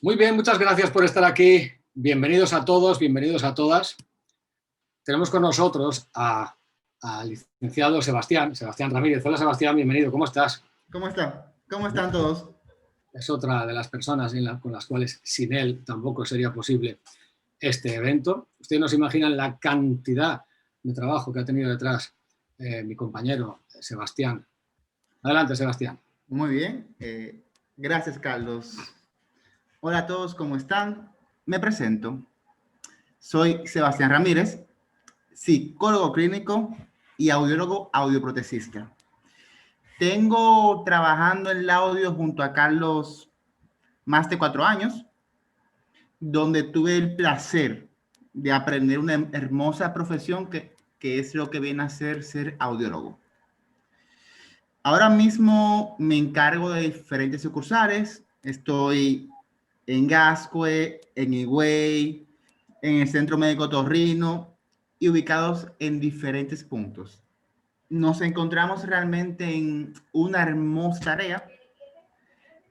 Muy bien, muchas gracias por estar aquí. Bienvenidos a todos, bienvenidos a todas. Tenemos con nosotros al licenciado Sebastián Ramírez. Hola Sebastián, bienvenido. ¿Cómo estás? ¿Cómo están? ¿Cómo están todos? Es otra de las personas con las cuales sin él tampoco sería posible este evento. Ustedes no se imaginan la cantidad de trabajo que ha tenido detrás mi compañero Sebastián. Adelante, Sebastián. Muy bien. Gracias, Carlos. Hola a todos, ¿cómo están? Me presento. Soy Sebastián Ramírez, psicólogo clínico y audiólogo audioprotesista. Tengo trabajando en el audio junto a Carlos más de 4 años, donde tuve el placer de aprender una hermosa profesión que es lo que viene a ser audiólogo. Ahora mismo me encargo de diferentes sucursales. Estoy en Gascue, en Higüey, en el Centro Médico Torrino y ubicados en diferentes puntos. Nos encontramos realmente en una hermosa tarea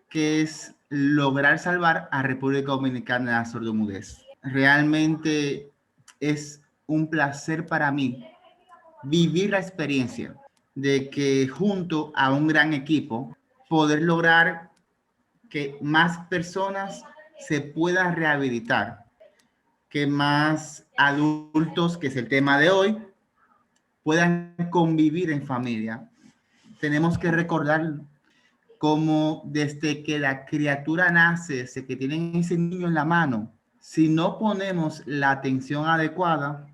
que es lograr salvar a República Dominicana de la sordomudez. Realmente es un placer para mí vivir la experiencia de que junto a un gran equipo poder lograr que más personas se puedan rehabilitar, que más adultos, que es el tema de hoy, puedan convivir en familia. Tenemos que recordar cómo desde que la criatura nace, desde que tienen ese niño en la mano, si no ponemos la atención adecuada,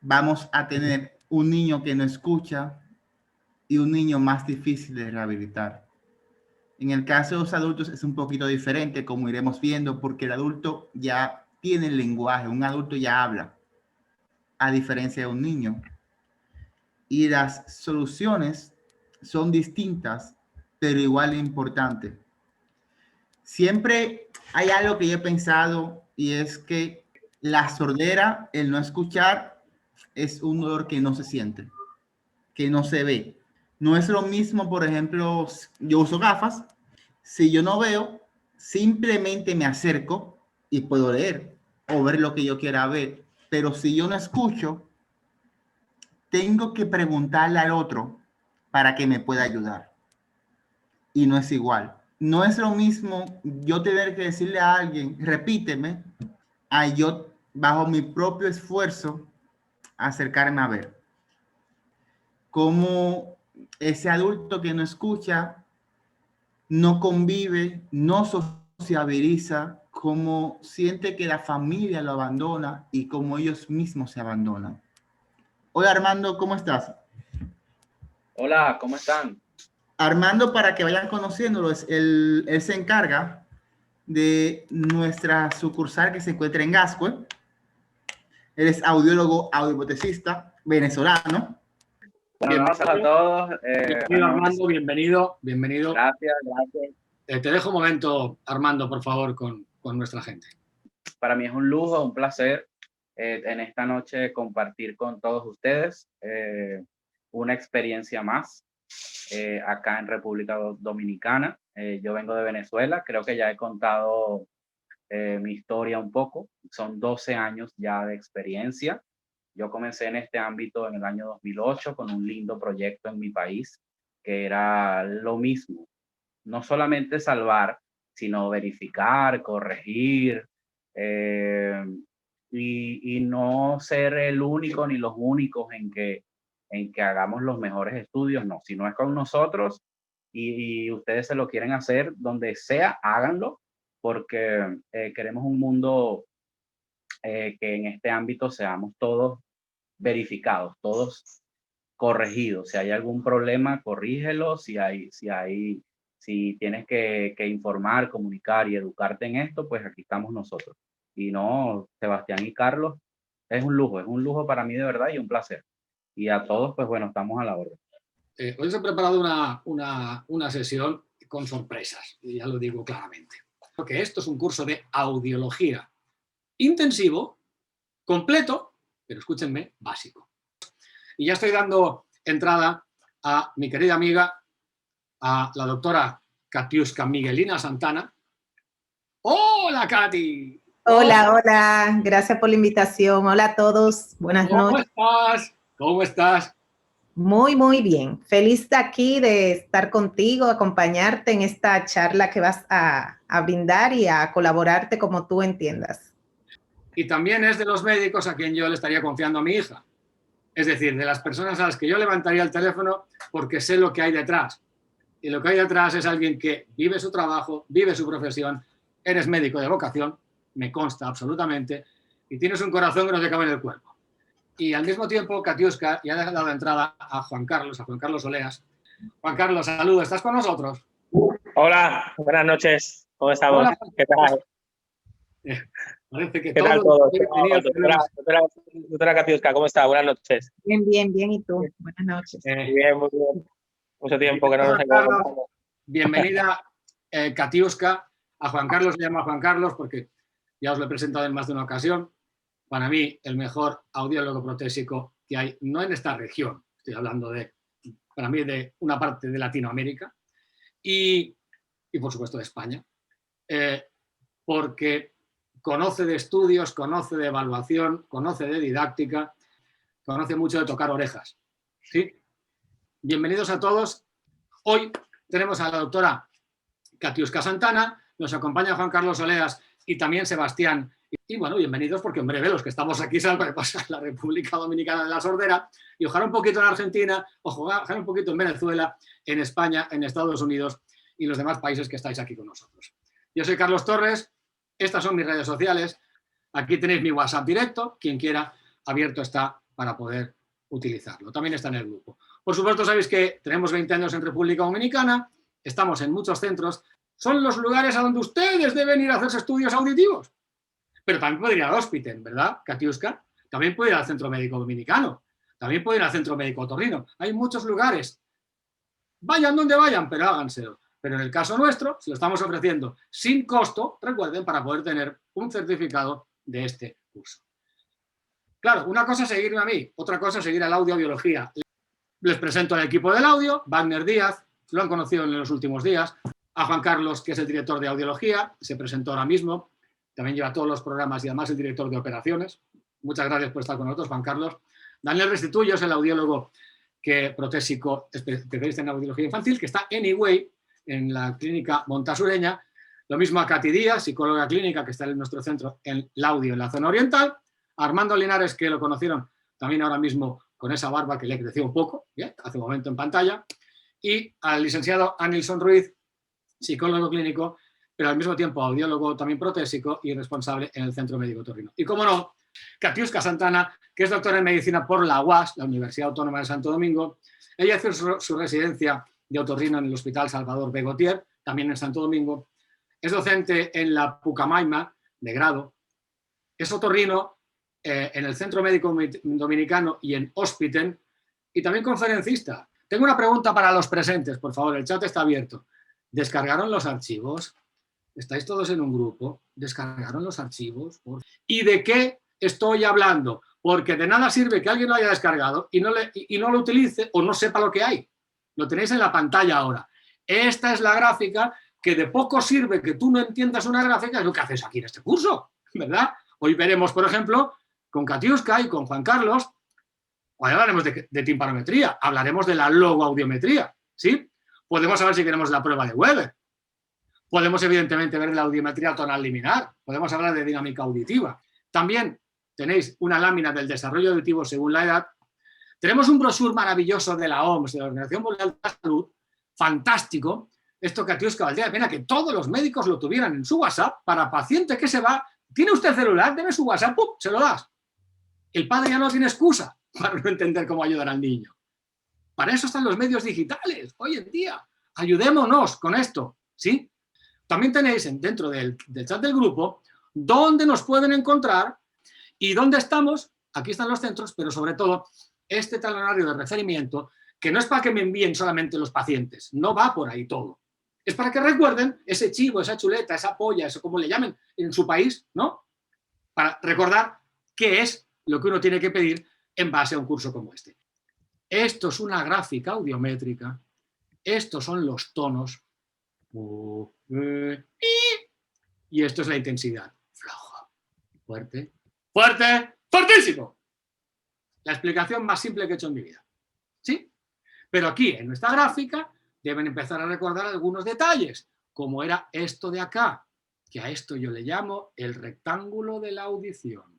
vamos a tener un niño que no escucha y un niño más difícil de rehabilitar. En el caso de los adultos es un poquito diferente, como iremos viendo, porque el adulto ya tiene el lenguaje, un adulto ya habla, a diferencia de un niño. Y las soluciones son distintas, pero igual de importantes. Siempre hay algo que yo he pensado y es que la sordera, el no escuchar, es un dolor que no se siente, que no se ve. No es lo mismo, por ejemplo, yo uso gafas. Si yo no veo, simplemente me acerco y puedo leer o ver lo que yo quiera ver. Pero si yo no escucho, tengo que preguntarle al otro para que me pueda ayudar. Y no es igual. No es lo mismo yo tener que decirle a alguien, repíteme, a yo bajo mi propio esfuerzo acercarme a ver. Como ese adulto que no escucha, no convive, no sociabiliza, como siente que la familia lo abandona y como ellos mismos se abandonan. Hola Armando, ¿cómo estás? Hola, ¿cómo están? Armando, para que vayan conociéndolo, él se encarga de nuestra sucursal que se encuentra en Gascue. Él es audiólogo, audiopotecista, venezolano. Buenas noches a todos. Bienvenido, Armando, bienvenido. Gracias, gracias. Te dejo un momento, Armando, por favor, con nuestra gente. Para mí es un lujo, un placer en esta noche compartir con todos ustedes una experiencia más acá en República Dominicana. Yo vengo de Venezuela, creo que ya he contado mi historia un poco. Son 12 años ya de experiencia. Yo comencé en este ámbito en el año 2008 con un lindo proyecto en mi país, que era lo mismo, no solamente salvar, sino verificar, corregir, y no ser el único ni los únicos en que hagamos los mejores estudios, no, si no es con nosotros y ustedes se lo quieren hacer donde sea, háganlo, porque queremos un mundo que en este ámbito seamos todos verificados, todos corregidos. Si hay algún problema, corrígelo. Si tienes que informar, comunicar y educarte en esto, pues aquí estamos nosotros. Y no, Sebastián y Carlos, es un lujo para mí de verdad y un placer. Y a todos, pues bueno, estamos a la orden. Hoy os he preparado una sesión con sorpresas, y ya lo digo claramente. Porque esto es un curso de audiología intensivo, completo, pero escúchenme, básico. Y ya estoy dando entrada a mi querida amiga, a la doctora Katiuska Miguelina Santana. Hola, Katy. Hola, hola, gracias por la invitación. Hola a todos, buenas noches. ¿Cómo estás? ¿Cómo estás? Muy, muy bien. Feliz de aquí de estar contigo, acompañarte en esta charla que vas a brindar y a colaborarte como tú entiendas. Y también es de los médicos a quien yo le estaría confiando a mi hija. Es decir, de las personas a las que yo levantaría el teléfono porque sé lo que hay detrás. Y lo que hay detrás es alguien que vive su trabajo, vive su profesión, eres médico de vocación, me consta absolutamente, y tienes un corazón que no te cabe en el cuerpo. Y al mismo tiempo, Katiuska ya ha dado entrada a Juan Carlos Oleas. Juan Carlos, saludos, ¿estás con nosotros? Hola, buenas noches, ¿cómo estamos? Hola. ¿Qué tal? Parece que ¿Qué tal todos todos? Doctora Katiuska, ¿cómo está? Buenas noches. Bien, bien, bien. ¿Y tú? Buenas noches. Muy bien, muy bien. Mucho tiempo que no nos encontramos. Bienvenida, Katiuska. A Juan Carlos se llama Juan Carlos porque ya os lo he presentado en más de una ocasión. Para mí, el mejor audiólogo protésico que hay, no en esta región, estoy hablando para mí, de una parte de Latinoamérica y por supuesto de España, porque conoce de estudios, conoce de evaluación, conoce de didáctica, conoce mucho de tocar orejas. ¿Sí? Bienvenidos a todos. Hoy tenemos a la doctora Katiuska Santana, nos acompaña Juan Carlos Oleas y también Sebastián. Y bueno, bienvenidos porque en breve los que estamos aquí saben lo que pasa en la República Dominicana de la Sordera y ojalá un poquito en Argentina, ojalá un poquito en Venezuela, en España, en Estados Unidos y los demás países que estáis aquí con nosotros. Yo soy Carlos Torres, estas son mis redes sociales, aquí tenéis mi WhatsApp directo, quien quiera, abierto está para poder utilizarlo. También está en el grupo. Por supuesto, sabéis que tenemos 20 años en República Dominicana, estamos en muchos centros, son los lugares a donde ustedes deben ir a hacerse estudios auditivos. Pero también puede ir al hospital, ¿verdad, Katiuska? También puede ir al Centro Médico Dominicano, también puede ir al Centro Médico Otorrino. Hay muchos lugares. Vayan donde vayan, pero háganselo. Pero en el caso nuestro, se lo estamos ofreciendo sin costo, recuerden, para poder tener un certificado de este curso. Claro, una cosa es seguirme a mí, otra cosa es seguir a la audiobiología. Les presento al equipo del audio, Wagner Díaz, lo han conocido en los últimos días, a Juan Carlos, que es el director de audiología, se presentó ahora mismo, también lleva todos los programas y además el director de operaciones. Muchas gracias por estar con nosotros, Juan Carlos. Daniel Restituyo es el audiólogo protésico especialista en audiología infantil, que está en Higüey, en la clínica montasureña. Lo mismo a Katy Díaz, psicóloga clínica, que está en nuestro centro en el audio en la zona oriental. A Armando Linares, que lo conocieron también ahora mismo con esa barba que le creció un poco, ¿bien? Hace un momento en pantalla. Y al licenciado Anilson Ruiz, psicólogo clínico, pero al mismo tiempo audiólogo también protésico y responsable en el Centro Médico Otorrino. Y como no, Katiuska Santana, que es doctora en medicina por la UAS, la Universidad Autónoma de Santo Domingo. Ella hizo su residencia de otorrino en el Hospital Salvador Begotier, también en Santo Domingo. Es docente en la Pucamaima, de grado. Es otorrino en el Centro Médico Dominicano y en Hospiten, y también conferencista. Tengo una pregunta para los presentes, por favor, el chat está abierto. ¿Descargaron los archivos? ¿Estáis todos en un grupo? ¿Descargaron los archivos? ¿Y de qué estoy hablando? Porque de nada sirve que alguien lo haya descargado y no lo utilice o no sepa lo que hay. Lo tenéis en la pantalla ahora. Esta es la gráfica que de poco sirve que tú no entiendas una gráfica, es lo que haces aquí en este curso, ¿verdad? Hoy veremos, por ejemplo, con Katiuska y con Juan Carlos, hoy hablaremos de timpanometría, hablaremos de la logoaudiometría, ¿sí? Podemos saber si queremos la prueba de Weber. Podemos, evidentemente, ver la audiometría tonal liminar. Podemos hablar de dinámica auditiva. También tenéis una lámina del desarrollo auditivo según la edad. Tenemos un brochure maravilloso de la OMS, de la Organización Mundial de la Salud, fantástico. Esto, Katiuska, valdría la pena que todos los médicos lo tuvieran en su WhatsApp para paciente que se va. ¿Tiene usted celular? Deme su WhatsApp, ¡pum!, se lo das. El padre ya no tiene excusa para no entender cómo ayudar al niño. Para eso están los medios digitales hoy en día. Ayudémonos con esto, ¿sí? También tenéis dentro del chat del grupo dónde nos pueden encontrar y dónde estamos. Aquí están los centros, pero sobre todo este talonario de referimiento, que no es para que me envíen solamente los pacientes, no va por ahí todo. Es para que recuerden ese chivo, esa chuleta, esa polla, eso como le llamen en su país, ¿no? Para recordar qué es lo que uno tiene que pedir en base a un curso como este. Esto es una gráfica audiométrica, estos son los tonos. Y y esto es la intensidad. Flojo, fuerte, fuerte, fuertísimo. La explicación más simple que he hecho en mi vida. ¿Sí? Pero aquí, en nuestra gráfica, deben empezar a recordar algunos detalles, como era esto de acá, que a esto yo le llamo el rectángulo de la audición.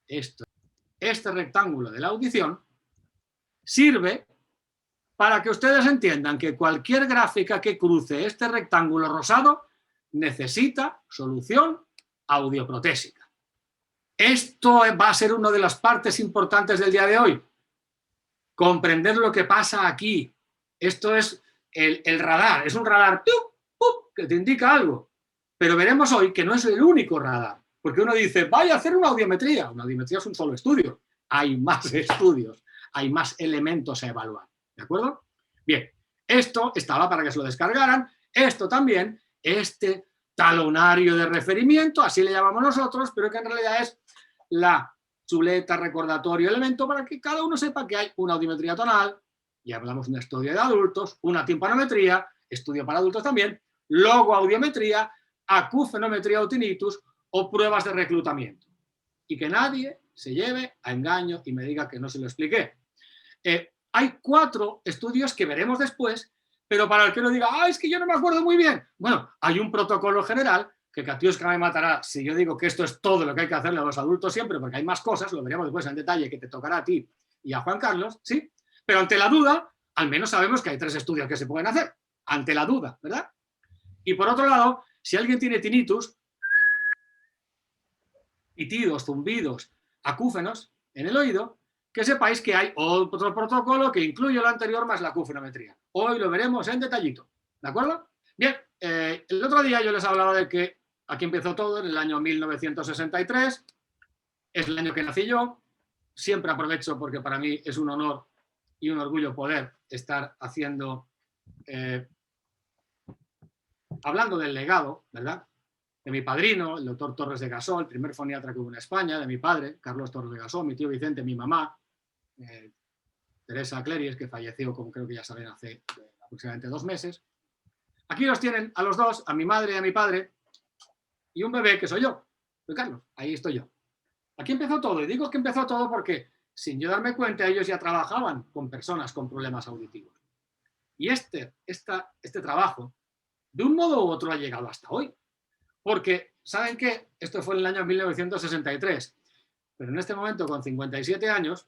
Este rectángulo de la audición sirve para que ustedes entiendan que cualquier gráfica que cruce este rectángulo rosado necesita solución audioprotésica. Esto va a ser una de las partes importantes del día de hoy. Comprender lo que pasa aquí. Esto es el radar, es un radar que te indica algo. Pero veremos hoy que no es el único radar. Porque uno dice, vaya a hacer una audiometría. Una audiometría es un solo estudio. Hay más estudios, hay más elementos a evaluar. ¿De acuerdo? Bien, esto estaba para que se lo descargaran. Esto también, este talonario de referimiento, así le llamamos nosotros, pero que en realidad es la chuleta, recordatorio, elemento para que cada uno sepa que hay una audiometría tonal, y hablamos de un estudio de adultos, una timpanometría, estudio para adultos también, logoaudiometría, acufenometría o tinnitus o pruebas de reclutamiento. Y que nadie se lleve a engaño y me diga que no se lo expliqué. Hay 4 estudios que veremos después, pero para el que no diga, es que yo no me acuerdo muy bien. Bueno, hay un protocolo general que Katiuska me matará si yo digo que esto es todo lo que hay que hacerle a los adultos siempre, porque hay más cosas, lo veremos después en detalle, que te tocará a ti y a Juan Carlos, ¿sí? Pero ante la duda, al menos sabemos que hay 3 estudios que se pueden hacer, ante la duda, ¿verdad? Y por otro lado, si alguien tiene tinnitus, pitidos, zumbidos, acúfenos en el oído, que sepáis que hay otro protocolo que incluye lo anterior más la acufenometría. Hoy lo veremos en detallito, ¿de acuerdo? Bien, el otro día yo les hablaba de que aquí empezó todo en el año 1963, es el año que nací yo, siempre aprovecho porque para mí es un honor y un orgullo poder estar haciendo, hablando del legado, ¿verdad? De mi padrino, el doctor Torres de Gasó, el primer foniatra que hubo en España, de mi padre, Carlos Torres de Gasó, mi tío Vicente, mi mamá, Teresa Cleries, que falleció, como creo que ya saben, hace aproximadamente 2 meses. Aquí los tienen a los dos, a mi madre y a mi padre, y un bebé que soy yo, soy Carlos, ahí estoy yo. Aquí empezó todo, y digo que empezó todo porque, sin yo darme cuenta, ellos ya trabajaban con personas con problemas auditivos. Y este trabajo, de un modo u otro, ha llegado hasta hoy. Porque, ¿saben qué? Esto fue en el año 1963, pero en este momento, con 57 años,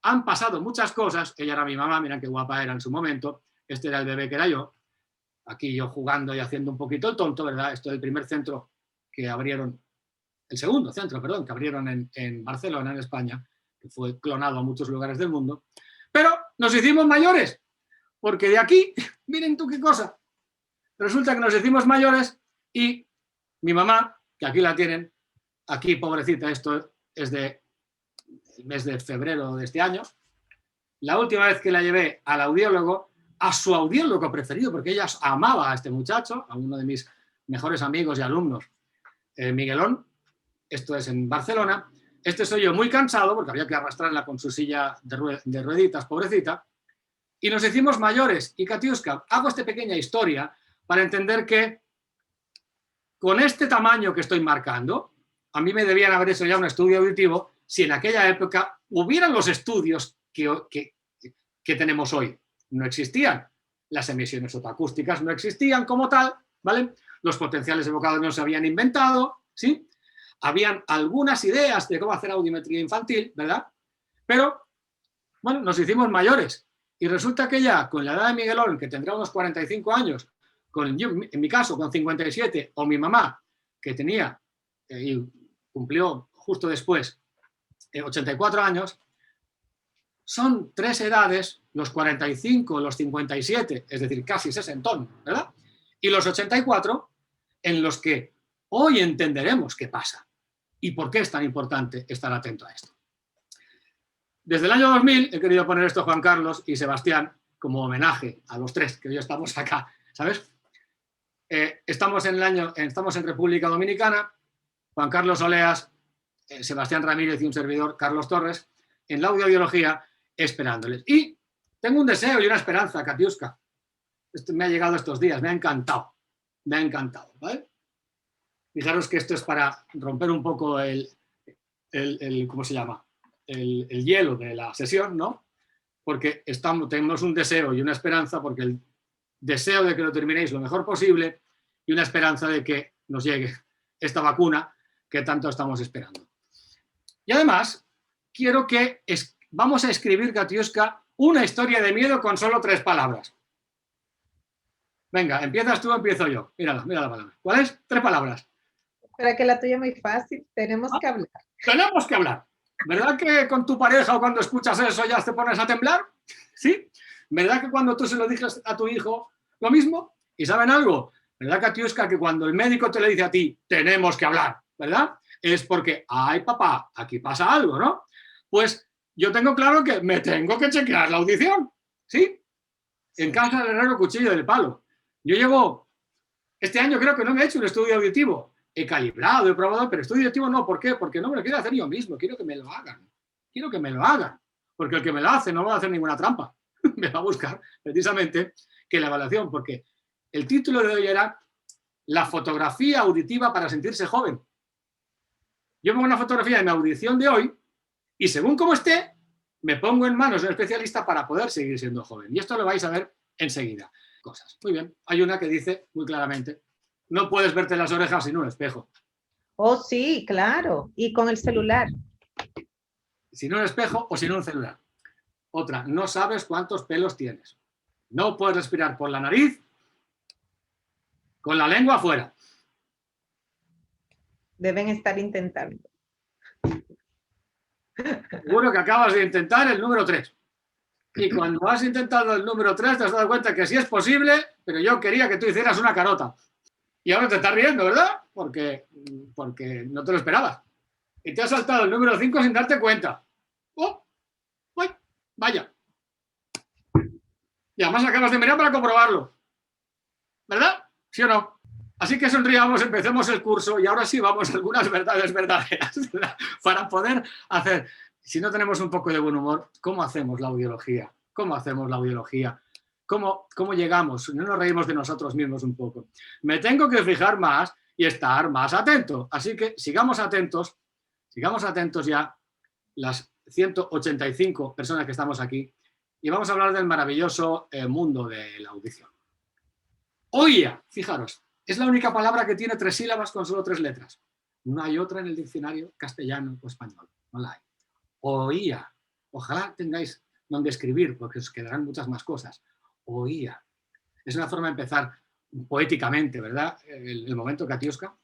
han pasado muchas cosas. Ella era mi mamá, miren qué guapa era en su momento, este era el bebé que era yo, aquí yo jugando y haciendo un poquito el tonto, ¿verdad? Esto es el primer centro que abrieron, el segundo centro, perdón, que abrieron en Barcelona, en España, que fue clonado a muchos lugares del mundo, pero nos hicimos mayores, porque de aquí, miren tú qué cosa, resulta que nos hicimos mayores y mi mamá, que aquí la tienen, aquí pobrecita, esto es del mes de febrero de este año, la última vez que la llevé al audiólogo, a su audiólogo preferido, porque ella amaba a este muchacho, a uno de mis mejores amigos y alumnos, Miguelón, esto es en Barcelona, este soy yo muy cansado, porque había que arrastrarla con su silla de rueditas, pobrecita, y nos hicimos mayores. Y Katiuska, hago esta pequeña historia para entender que con este tamaño que estoy marcando, a mí me debían haber hecho ya un estudio auditivo si en aquella época hubieran los estudios que tenemos hoy. No existían. Las emisiones fotoacústicas no existían como tal, ¿vale? Los potenciales evocados no se habían inventado, ¿sí? Habían algunas ideas de cómo hacer audiometría infantil, ¿verdad? Pero, bueno, nos hicimos mayores. Y resulta que ya, con la edad de Miguelón, que tendrá unos 45 años, yo, en mi caso, con 57, o mi mamá, que tenía, y cumplió justo después, 84 años, son 3 edades, los 45, los 57, es decir, casi 60, ¿verdad? Y los 84, en los que hoy entenderemos qué pasa y por qué es tan importante estar atento a esto. Desde el año 2000 he querido poner esto Juan Carlos y Sebastián como homenaje a los 3 que hoy estamos acá, ¿sabes? Estamos en República Dominicana, Juan Carlos Oleas, Sebastián Ramírez y un servidor, Carlos Torres, en la audiobiología, esperándoles. Y tengo un deseo y una esperanza, Katiuska. Esto me ha llegado estos días, me ha encantado, ¿vale? Fijaros que esto es para romper un poco ¿cómo se llama? El hielo de la sesión, ¿no? Porque tenemos un deseo y una esperanza, porque el deseo de que lo terminéis lo mejor posible y una esperanza de que nos llegue esta vacuna que tanto estamos esperando. Y además, quiero que vamos a escribir, Katiuska, una historia de miedo con solo 3 palabras. Venga, empiezas tú, empiezo yo. Mira la palabra. ¿Cuál es? 3 palabras. Para que la tuya es muy fácil, tenemos que hablar. Tenemos que hablar. ¿Verdad que con tu pareja o cuando escuchas eso ya te pones a temblar? ¿Sí? ¿Verdad que cuando tú se lo dices a tu hijo lo mismo? ¿Y saben algo? ¿Verdad, Katiuska, que cuando el médico te le dice a ti, tenemos que hablar, ¿verdad? Es porque, ay, papá, aquí pasa algo, ¿no? Pues yo tengo claro que me tengo que chequear la audición, ¿sí? En casa del herrero cuchillo del palo. Yo llevo, este año creo que no me he hecho un estudio auditivo. He calibrado, he probado, pero estudio auditivo no. ¿Por qué? Porque no me lo quiero hacer yo mismo. Quiero que me lo hagan. Quiero que me lo hagan. Porque el que me lo hace no va a hacer ninguna trampa. Me va a buscar precisamente que la evaluación. Porque el título de hoy era la fotografía auditiva para sentirse joven. Yo pongo una fotografía de mi audición de hoy y según como esté, me pongo en manos de un especialista para poder seguir siendo joven. Y esto lo vais a ver enseguida. Cosas. Muy bien. Hay una que dice muy claramente, no puedes verte las orejas sin un espejo. Oh, sí, claro. Y con el celular. Sin un espejo o sin un celular. Otra, no sabes cuántos pelos tienes. No puedes respirar por la nariz con la lengua afuera. Deben estar intentando. Seguro que acabas de intentar el número 3. Y cuando has intentado el número 3 te has dado cuenta que sí es posible, pero yo quería que tú hicieras una carota. Y ahora te estás riendo, ¿verdad? Porque no te lo esperabas. Y te has saltado el número 5 sin darte cuenta. ¡Oh! ¡Ay! Vaya. Y además acabas de mirar para comprobarlo. ¿Verdad? ¿Sí o no? Así que sonriamos, empecemos el curso y ahora sí vamos a algunas verdades verdaderas para poder hacer, si no tenemos un poco de buen humor, ¿cómo hacemos la audiología? ¿Cómo hacemos la audiología? ¿Cómo llegamos? No nos reímos de nosotros mismos un poco. Me tengo que fijar más y estar más atento. Así que sigamos atentos ya las 185 personas que estamos aquí y vamos a hablar del maravilloso mundo de la audición. Oía, fijaros, es la única palabra que tiene 3 sílabas con solo 3 letras. No hay otra en el diccionario castellano o español. No la hay. Oía. Ojalá tengáis donde escribir porque os quedarán muchas más cosas. Oía. Es una forma de empezar poéticamente, ¿verdad? El momento, Katiuska.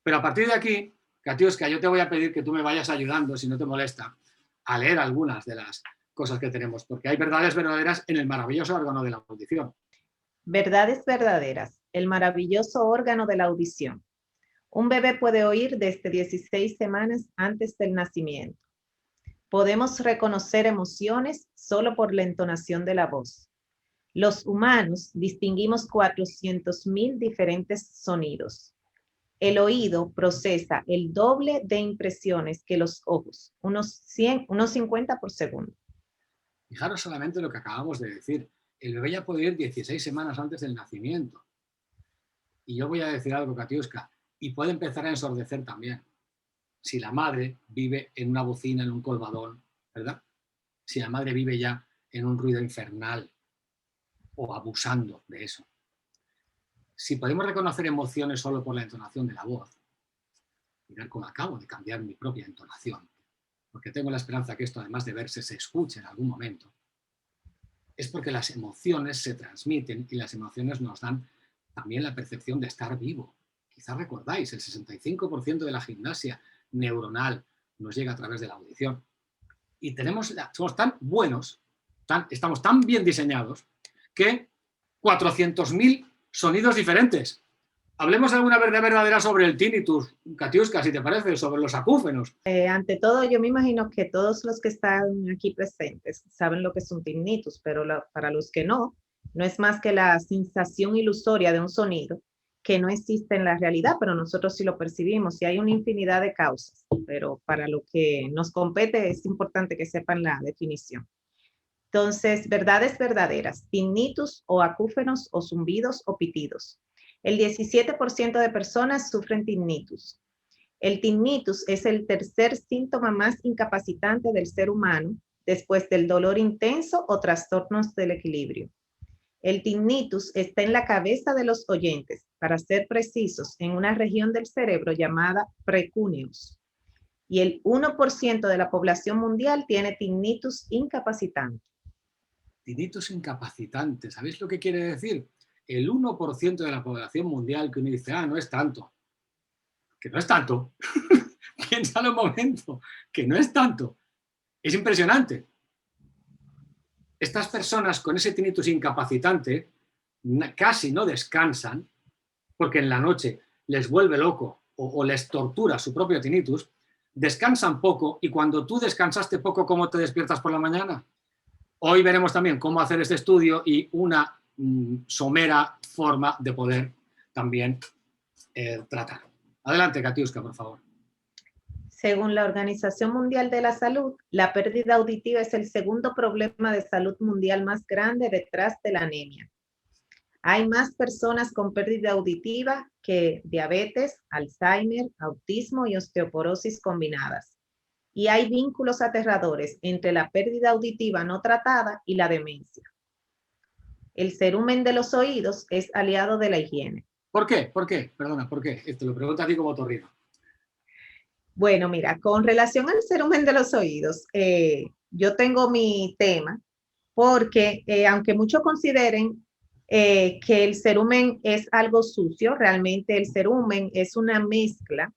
Pero a partir de aquí, Katiuska, yo te voy a pedir que tú me vayas ayudando, si no te molesta, a leer algunas de las cosas que tenemos, porque hay verdades verdaderas en el maravilloso órgano de la audición. Verdades verdaderas. El maravilloso órgano de la audición. Un bebé puede oír desde 16 semanas antes del nacimiento. Podemos reconocer emociones solo por la entonación de la voz. Los humanos distinguimos 400.000 diferentes sonidos. El oído procesa el doble de impresiones que los ojos, unos 50 por segundo. Fijaros solamente lo que acabamos de decir. El bebé ya puede ir 16 semanas antes del nacimiento. Y yo voy a decir algo, Katiuska, y puede empezar a ensordecer también. Si la madre vive en una bocina, en un colbadón, ¿verdad? Si la madre vive ya en un ruido infernal o abusando de eso. Si podemos reconocer emociones solo por la entonación de la voz, mirad cómo acabo de cambiar mi propia entonación, porque tengo la esperanza que esto, además de verse, se escuche en algún momento, es porque las emociones se transmiten y las emociones nos dan también la percepción de estar vivo. Quizás recordáis, el 65% de la gimnasia neuronal nos llega a través de la audición. Y somos tan buenos, estamos tan bien diseñados, que 400.000 sonidos diferentes. Hablemos de alguna verdad verdadera sobre el tinnitus, Katiuska, si te parece, sobre los acúfenos. Ante todo, yo me imagino que todos los que están aquí presentes saben lo que es un tinnitus, pero para los que no es más que la sensación ilusoria de un sonido que no existe en la realidad, pero nosotros sí lo percibimos y hay una infinidad de causas, pero para lo que nos compete es importante que sepan la definición. Entonces, verdades verdaderas, tinnitus o acúfenos o zumbidos o pitidos. El 17% de personas sufren tinnitus. El tinnitus es el tercer síntoma más incapacitante del ser humano después del dolor intenso o trastornos del equilibrio. El tinnitus está en la cabeza de los oyentes, para ser precisos, en una región del cerebro llamada precúneos. Y el 1% de la población mundial tiene tinnitus incapacitante. Tinnitus incapacitante, ¿sabéis lo que quiere decir? El 1% de la población mundial que uno dice, no es tanto. Que no es tanto. Piénsalo un momento, que no es tanto. Es impresionante. Estas personas con ese tinnitus incapacitante casi no descansan porque en la noche les vuelve loco o les tortura su propio tinnitus, descansan poco y cuando tú descansaste poco, ¿cómo te despiertas por la mañana? Hoy veremos también cómo hacer este estudio y una somera forma de poder también tratar. Adelante, Katiuska, por favor. Según la Organización Mundial de la Salud, la pérdida auditiva es el segundo problema de salud mundial más grande detrás de la anemia. Hay más personas con pérdida auditiva que diabetes, Alzheimer, autismo y osteoporosis combinadas. Y hay vínculos aterradores entre la pérdida auditiva no tratada y la demencia. El cerumen de los oídos es aliado de la higiene. ¿Por qué? ¿Por qué? Perdona, ¿por qué? Esto lo pregunto a ti como otorrino. Bueno, mira, con relación al cerumen de los oídos, yo tengo mi tema porque aunque muchos consideren que el cerumen es algo sucio, realmente el cerumen es una mezcla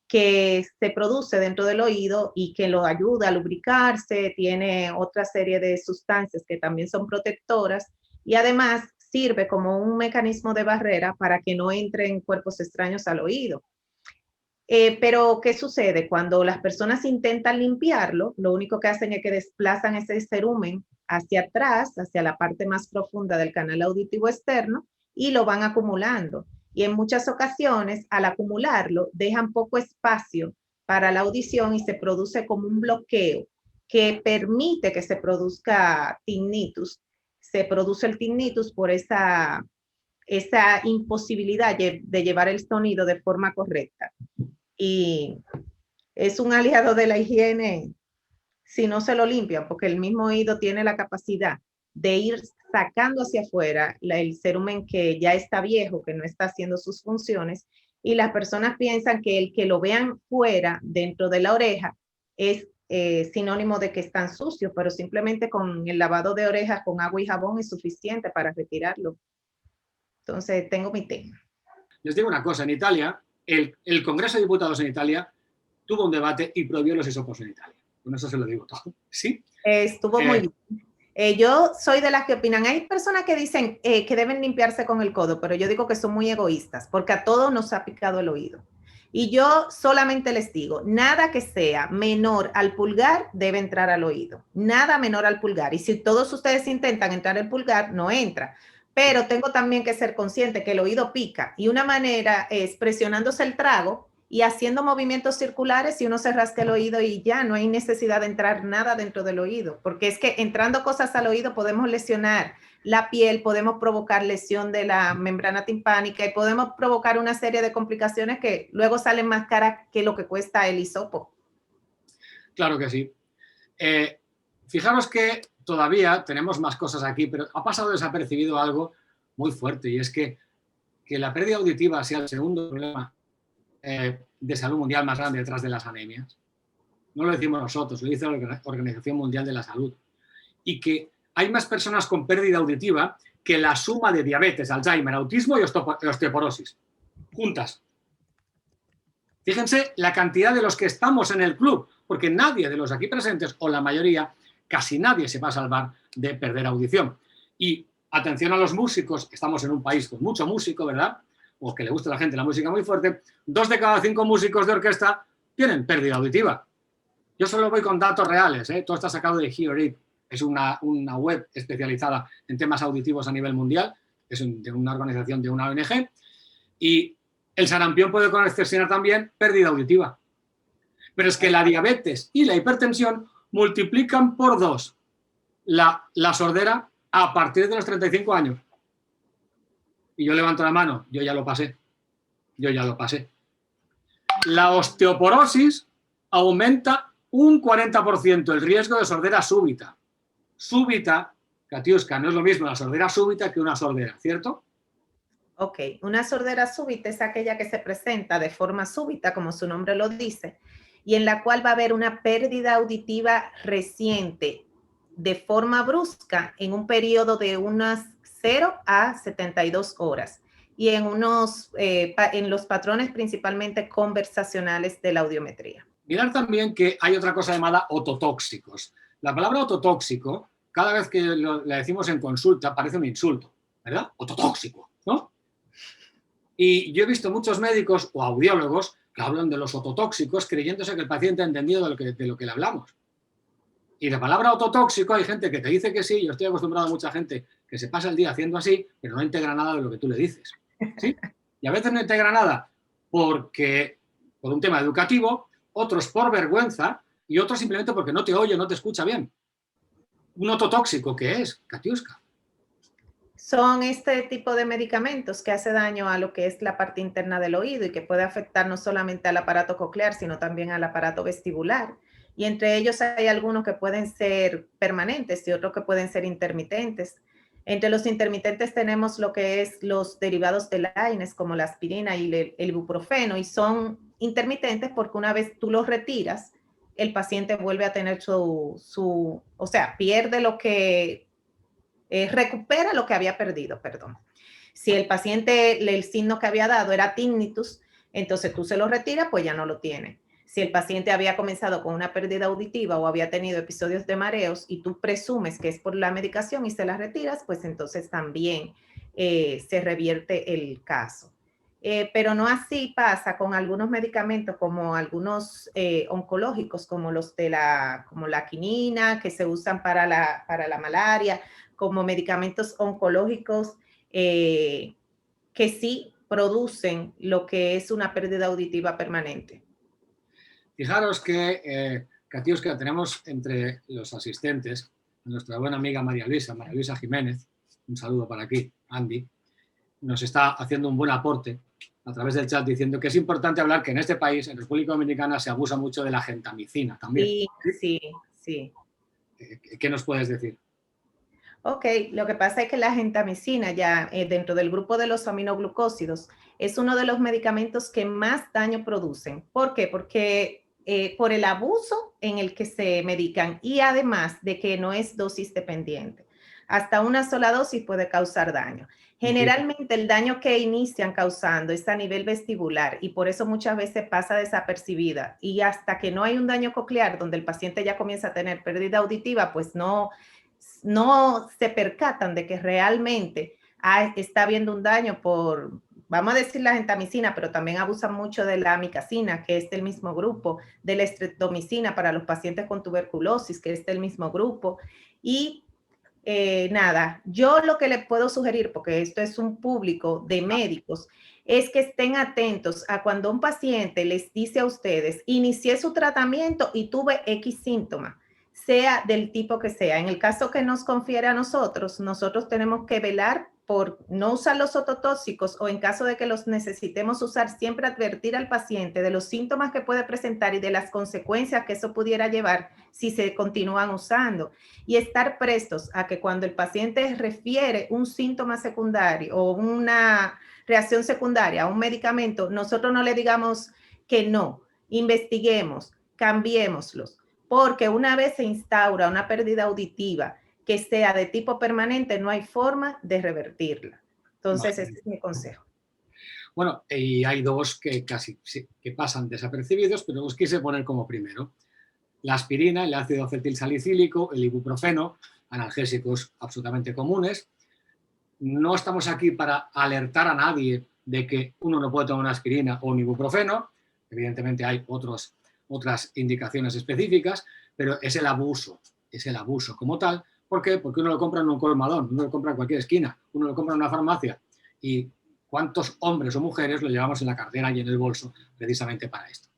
que se produce dentro del oído y que lo ayuda a lubricarse, tiene otra serie de sustancias que también son protectoras y además sirve como un mecanismo de barrera para que no entren cuerpos extraños al oído. Pero, ¿qué sucede? Cuando las personas intentan limpiarlo, lo único que hacen es que desplazan ese cerumen hacia atrás, hacia la parte más profunda del canal auditivo externo y lo van acumulando. Y en muchas ocasiones, al acumularlo, dejan poco espacio para la audición y se produce como un bloqueo que permite que se produzca tinnitus. Se produce el tinnitus por esa imposibilidad de llevar el sonido de forma correcta. Y es un aliado de la higiene si no se lo limpian, porque el mismo oído tiene la capacidad de ir sacando hacia afuera el cerumen que ya está viejo, que no está haciendo sus funciones, y las personas piensan que el que lo vean fuera, dentro de la oreja, es sinónimo de que están sucios, pero simplemente con el lavado de orejas con agua y jabón es suficiente para retirarlo. Entonces, tengo mi tema. Les digo una cosa, en Italia, el Congreso de Diputados en Italia tuvo un debate y prohibió los hisopos en Italia. Con eso se lo digo todo. ¿Sí? Estuvo muy bien. Yo soy de las que opinan. Hay personas que dicen que deben limpiarse con el codo, pero yo digo que son muy egoístas, porque a todos nos ha picado el oído. Y yo solamente les digo, nada que sea menor al pulgar debe entrar al oído. Nada menor al pulgar. Y si todos ustedes intentan entrar el pulgar, no entra. Pero tengo también que ser consciente que el oído pica y una manera es presionándose el trago y haciendo movimientos circulares y uno se rasca el oído y ya no hay necesidad de entrar nada dentro del oído, porque es que entrando cosas al oído podemos lesionar la piel, podemos provocar lesión de la membrana timpánica y podemos provocar una serie de complicaciones que luego salen más caras que lo que cuesta el hisopo. Claro que sí. Fijaros que todavía tenemos más cosas aquí, pero ha pasado desapercibido algo muy fuerte y es que la pérdida auditiva sea el segundo problema de salud mundial más grande detrás de las anemias. No lo decimos nosotros, lo dice la Organización Mundial de la Salud. Y que hay más personas con pérdida auditiva que la suma de diabetes, Alzheimer, autismo y osteoporosis, juntas. Fíjense la cantidad de los que estamos en el club, porque nadie de los aquí presentes, o la mayoría, casi nadie se va a salvar de perder audición. Y atención a los músicos, estamos en un país con mucho músico, ¿verdad? O que le gusta a la gente la música muy fuerte, 2 de cada 5 músicos de orquesta tienen pérdida auditiva. Yo solo voy con datos reales, todo está sacado de Hear It, es una web especializada en temas auditivos a nivel mundial, es de una organización de una ONG, y el sarampión puede ocasionar también pérdida auditiva. Pero es que la diabetes y la hipertensión multiplican por 2 la sordera a partir de los 35 años. Y yo levanto la mano, yo ya lo pasé. Yo ya lo pasé. La osteoporosis aumenta un 40% el riesgo de sordera súbita. Súbita, Katiuska, no es lo mismo la sordera súbita que una sordera, ¿cierto? Ok, una sordera súbita es aquella que se presenta de forma súbita, como su nombre lo dice, y en la cual va a haber una pérdida auditiva reciente de forma brusca en un periodo de unas 0 a 72 horas y en los patrones principalmente conversacionales de la audiometría. Mirar también que hay otra cosa llamada ototóxicos. La palabra ototóxico, cada vez que la decimos en consulta, parece un insulto, ¿verdad? Ototóxico, ¿no? Y yo he visto muchos médicos o audiólogos que hablan de los ototóxicos creyéndose que el paciente ha entendido de lo que le hablamos. Y la palabra ototóxico, hay gente que te dice que sí, yo estoy acostumbrado a mucha gente que se pasa el día haciendo así, pero no integra nada de lo que tú le dices, ¿sí? Y a veces no integra nada por un tema educativo, otros por vergüenza y otros simplemente porque no te oye, no te escucha bien. ¿Un ototóxico qué es, Katiuska? Son este tipo de medicamentos que hace daño a lo que es la parte interna del oído y que puede afectar no solamente al aparato coclear, sino también al aparato vestibular. Y entre ellos hay algunos que pueden ser permanentes y otros que pueden ser intermitentes. Entre los intermitentes tenemos lo que es los derivados del AINES, como la aspirina y el ibuprofeno, y son intermitentes porque una vez tú los retiras, el paciente vuelve a tener o sea, pierde lo que, recupera lo que había perdido, perdón. Si el paciente, el signo que había dado era tinnitus, entonces tú se lo retiras, pues ya no lo tiene. Si el paciente había comenzado con una pérdida auditiva o había tenido episodios de mareos y tú presumes que es por la medicación y se la retiras, pues entonces también se revierte el caso. Pero no así pasa con algunos medicamentos como algunos oncológicos, como como la quinina, que se usan para la malaria, como medicamentos oncológicos que sí producen lo que es una pérdida auditiva permanente. Fijaros que, Katiuska, tenemos entre los asistentes a nuestra buena amiga María Luisa Jiménez, un saludo para aquí, Andy, nos está haciendo un buen aporte a través del chat diciendo que es importante hablar que en este país, en República Dominicana, se abusa mucho de la gentamicina también. Sí. ¿Qué nos puedes decir? Ok, lo que pasa es que la gentamicina ya dentro del grupo de los aminoglucósidos es uno de los medicamentos que más daño producen. ¿Por qué? Porque por el abuso en el que se medican y además de que no es dosis dependiente. Hasta una sola dosis puede causar daño. Generalmente el daño que inician causando es a nivel vestibular y por eso muchas veces pasa desapercibida y hasta que no hay un daño coclear donde el paciente ya comienza a tener pérdida auditiva, pues no se percatan de que realmente está habiendo un daño por, vamos a decir, la gentamicina, pero también abusan mucho de la amicacina, que es del mismo grupo, de la estreptomicina para los pacientes con tuberculosis, que es del mismo grupo. Y nada, yo lo que le puedo sugerir, porque esto es un público de médicos, es que estén atentos a cuando un paciente les dice a ustedes, inicié su tratamiento y tuve X síntoma, sea del tipo que sea. En el caso que nos confiere a nosotros tenemos que velar por no usar los ototóxicos o en caso de que los necesitemos usar, siempre advertir al paciente de los síntomas que puede presentar y de las consecuencias que eso pudiera llevar si se continúan usando. Y estar prestos a que cuando el paciente refiere un síntoma secundario o una reacción secundaria a un medicamento, nosotros no le digamos que no, investiguemos, cambiémoslos, porque una vez se instaura una pérdida auditiva que sea de tipo permanente, no hay forma de revertirla. Entonces, ese es mi consejo. Bueno, y hay dos que casi que pasan desapercibidos, pero los quise poner como primero. La aspirina, el ácido acetilsalicílico, el ibuprofeno, analgésicos absolutamente comunes. No estamos aquí para alertar a nadie de que uno no puede tomar una aspirina o un ibuprofeno. Evidentemente hay otras indicaciones específicas, pero es el abuso como tal. ¿Por qué? Porque uno lo compra en un colmadón, uno lo compra en cualquier esquina, uno lo compra en una farmacia. ¿Y cuántos hombres o mujeres lo llevamos en la cartera y en el bolso precisamente para esto?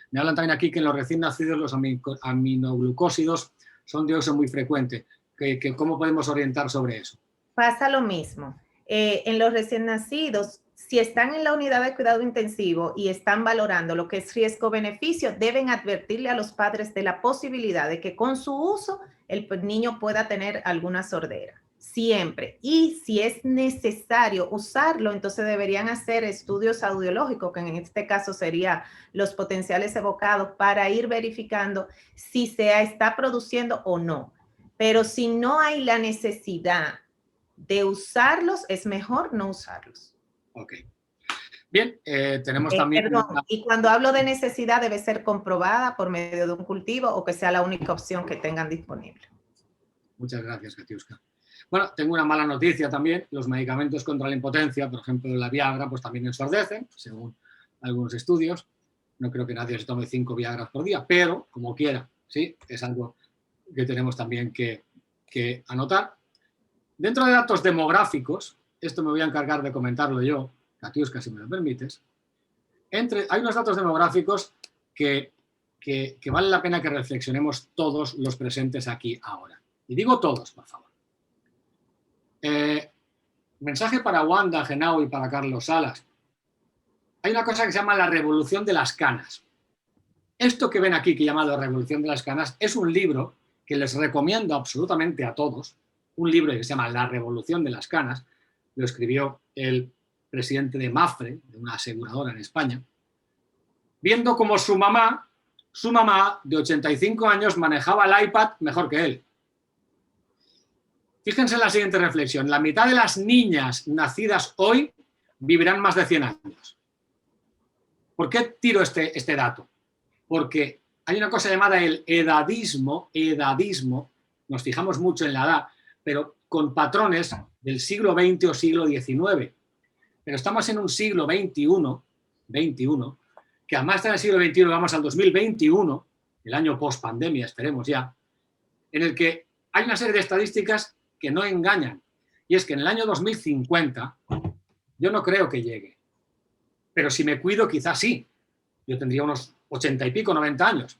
Me hablan también aquí que en los recién nacidos los aminoglucósidos son de uso muy frecuente. ¿Cómo podemos orientar sobre eso? Pasa lo mismo. en los recién nacidos, si están en la unidad de cuidado intensivo y están valorando lo que es riesgo-beneficio, deben advertirle a los padres de la posibilidad de que con su uso el niño pueda tener alguna sordera. Siempre. Y si es necesario usarlo, entonces deberían hacer estudios audiológicos, que en este caso serían los potenciales evocados, para ir verificando si se está produciendo o no. Pero si no hay la necesidad de usarlos, es mejor no usarlos. Ok. Bien, tenemos también... Perdón, y cuando hablo de necesidad debe ser comprobada por medio de un cultivo o que sea la única opción que tengan disponible. Muchas gracias, Katiuska. Bueno, tengo una mala noticia también. Los medicamentos contra la impotencia, por ejemplo la Viagra, pues también ensordecen, según algunos estudios. No creo que nadie se tome 5 Viagras por día, pero como quiera, ¿sí? Es algo que tenemos también que anotar. Dentro de datos demográficos, esto me voy a encargar de comentarlo yo, Katiuska, si me lo permites. Hay unos datos demográficos que vale la pena que reflexionemos todos los presentes aquí ahora. Y digo todos, por favor. Mensaje para Wanda, Genao y para Carlos Salas. Hay una cosa que se llama la revolución de las canas. Esto que ven aquí, que he llamado Revolución de las Canas, es un libro que les recomiendo absolutamente a todos. Un libro que se llama La Revolución de las Canas. Lo escribió el presidente de Mafre, de una aseguradora en España, viendo cómo su mamá de 85 años manejaba el iPad mejor que él. Fíjense en la siguiente reflexión. La mitad de las niñas nacidas hoy vivirán más de 100 años. ¿Por qué tiro este dato? Porque hay una cosa llamada el edadismo, nos fijamos mucho en la edad, pero con patrones del siglo XX o siglo XIX. Pero estamos en un siglo XXI, que además en el siglo XXI vamos al 2021, el año post-pandemia, esperemos ya, en el que hay una serie de estadísticas que no engañan. Y es que en el año 2050 yo no creo que llegue. Pero si me cuido, quizás sí. Yo tendría unos 80 y pico, 90 años.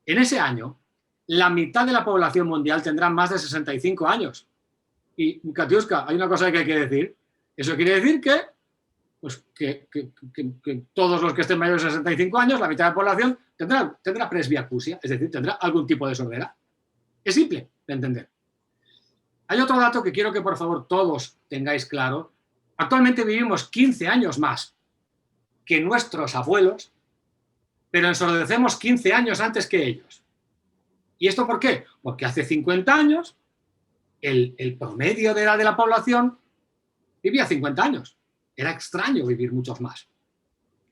En ese año, la mitad de la población mundial tendrá más de 65 años. Y, Katiuska, hay una cosa que hay que decir. Eso quiere decir que todos los que estén mayores de 65 años, la mitad de la población, tendrá presbiacusia, es decir, tendrá algún tipo de sordera. Es simple de entender. Hay otro dato que quiero que, por favor, todos tengáis claro. Actualmente vivimos 15 años más que nuestros abuelos, pero ensordecemos 15 años antes que ellos. ¿Y esto por qué? Porque hace 50 años el promedio de edad de la población vivía 50 años. Era extraño vivir muchos más.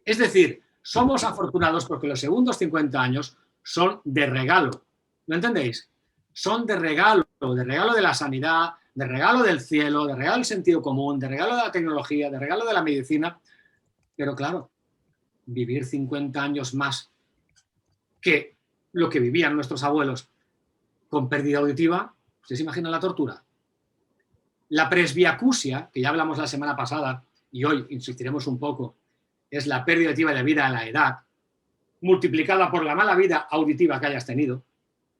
Es decir, somos afortunados porque los segundos 50 años son de regalo. ¿Lo entendéis? Son de regalo de la sanidad, de regalo del cielo, de regalo del sentido común, de regalo de la tecnología, de regalo de la medicina. Pero claro, vivir 50 años más que lo que vivían nuestros abuelos con pérdida auditiva, ¿ustedes se imaginan la tortura? La presbiacusia, que ya hablamos la semana pasada y hoy insistiremos un poco, es la pérdida auditiva debido a la edad, multiplicada por la mala vida auditiva que hayas tenido.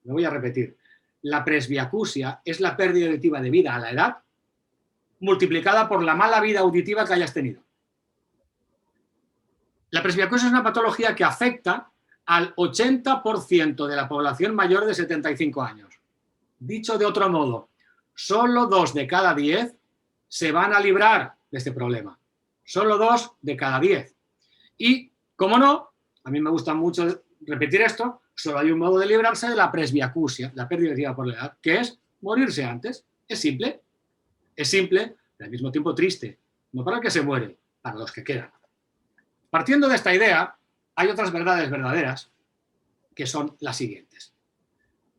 Lo voy a repetir. La presbiacusia es la pérdida auditiva debida a la edad, multiplicada por la mala vida auditiva que hayas tenido. La presbiacusia es una patología que afecta al 80% de la población mayor de 75 años. Dicho de otro modo, solo 2 de cada 10 se van a librar de este problema. Solo 2 de cada 10. Y, como no, a mí me gusta mucho repetir esto, solo hay un modo de librarse de la presbiacusia, la pérdida auditiva por la edad, que es morirse antes. Es simple, pero al mismo tiempo triste. No para el que se muere, para los que quedan. Partiendo de esta idea, hay otras verdades verdaderas, que son las siguientes.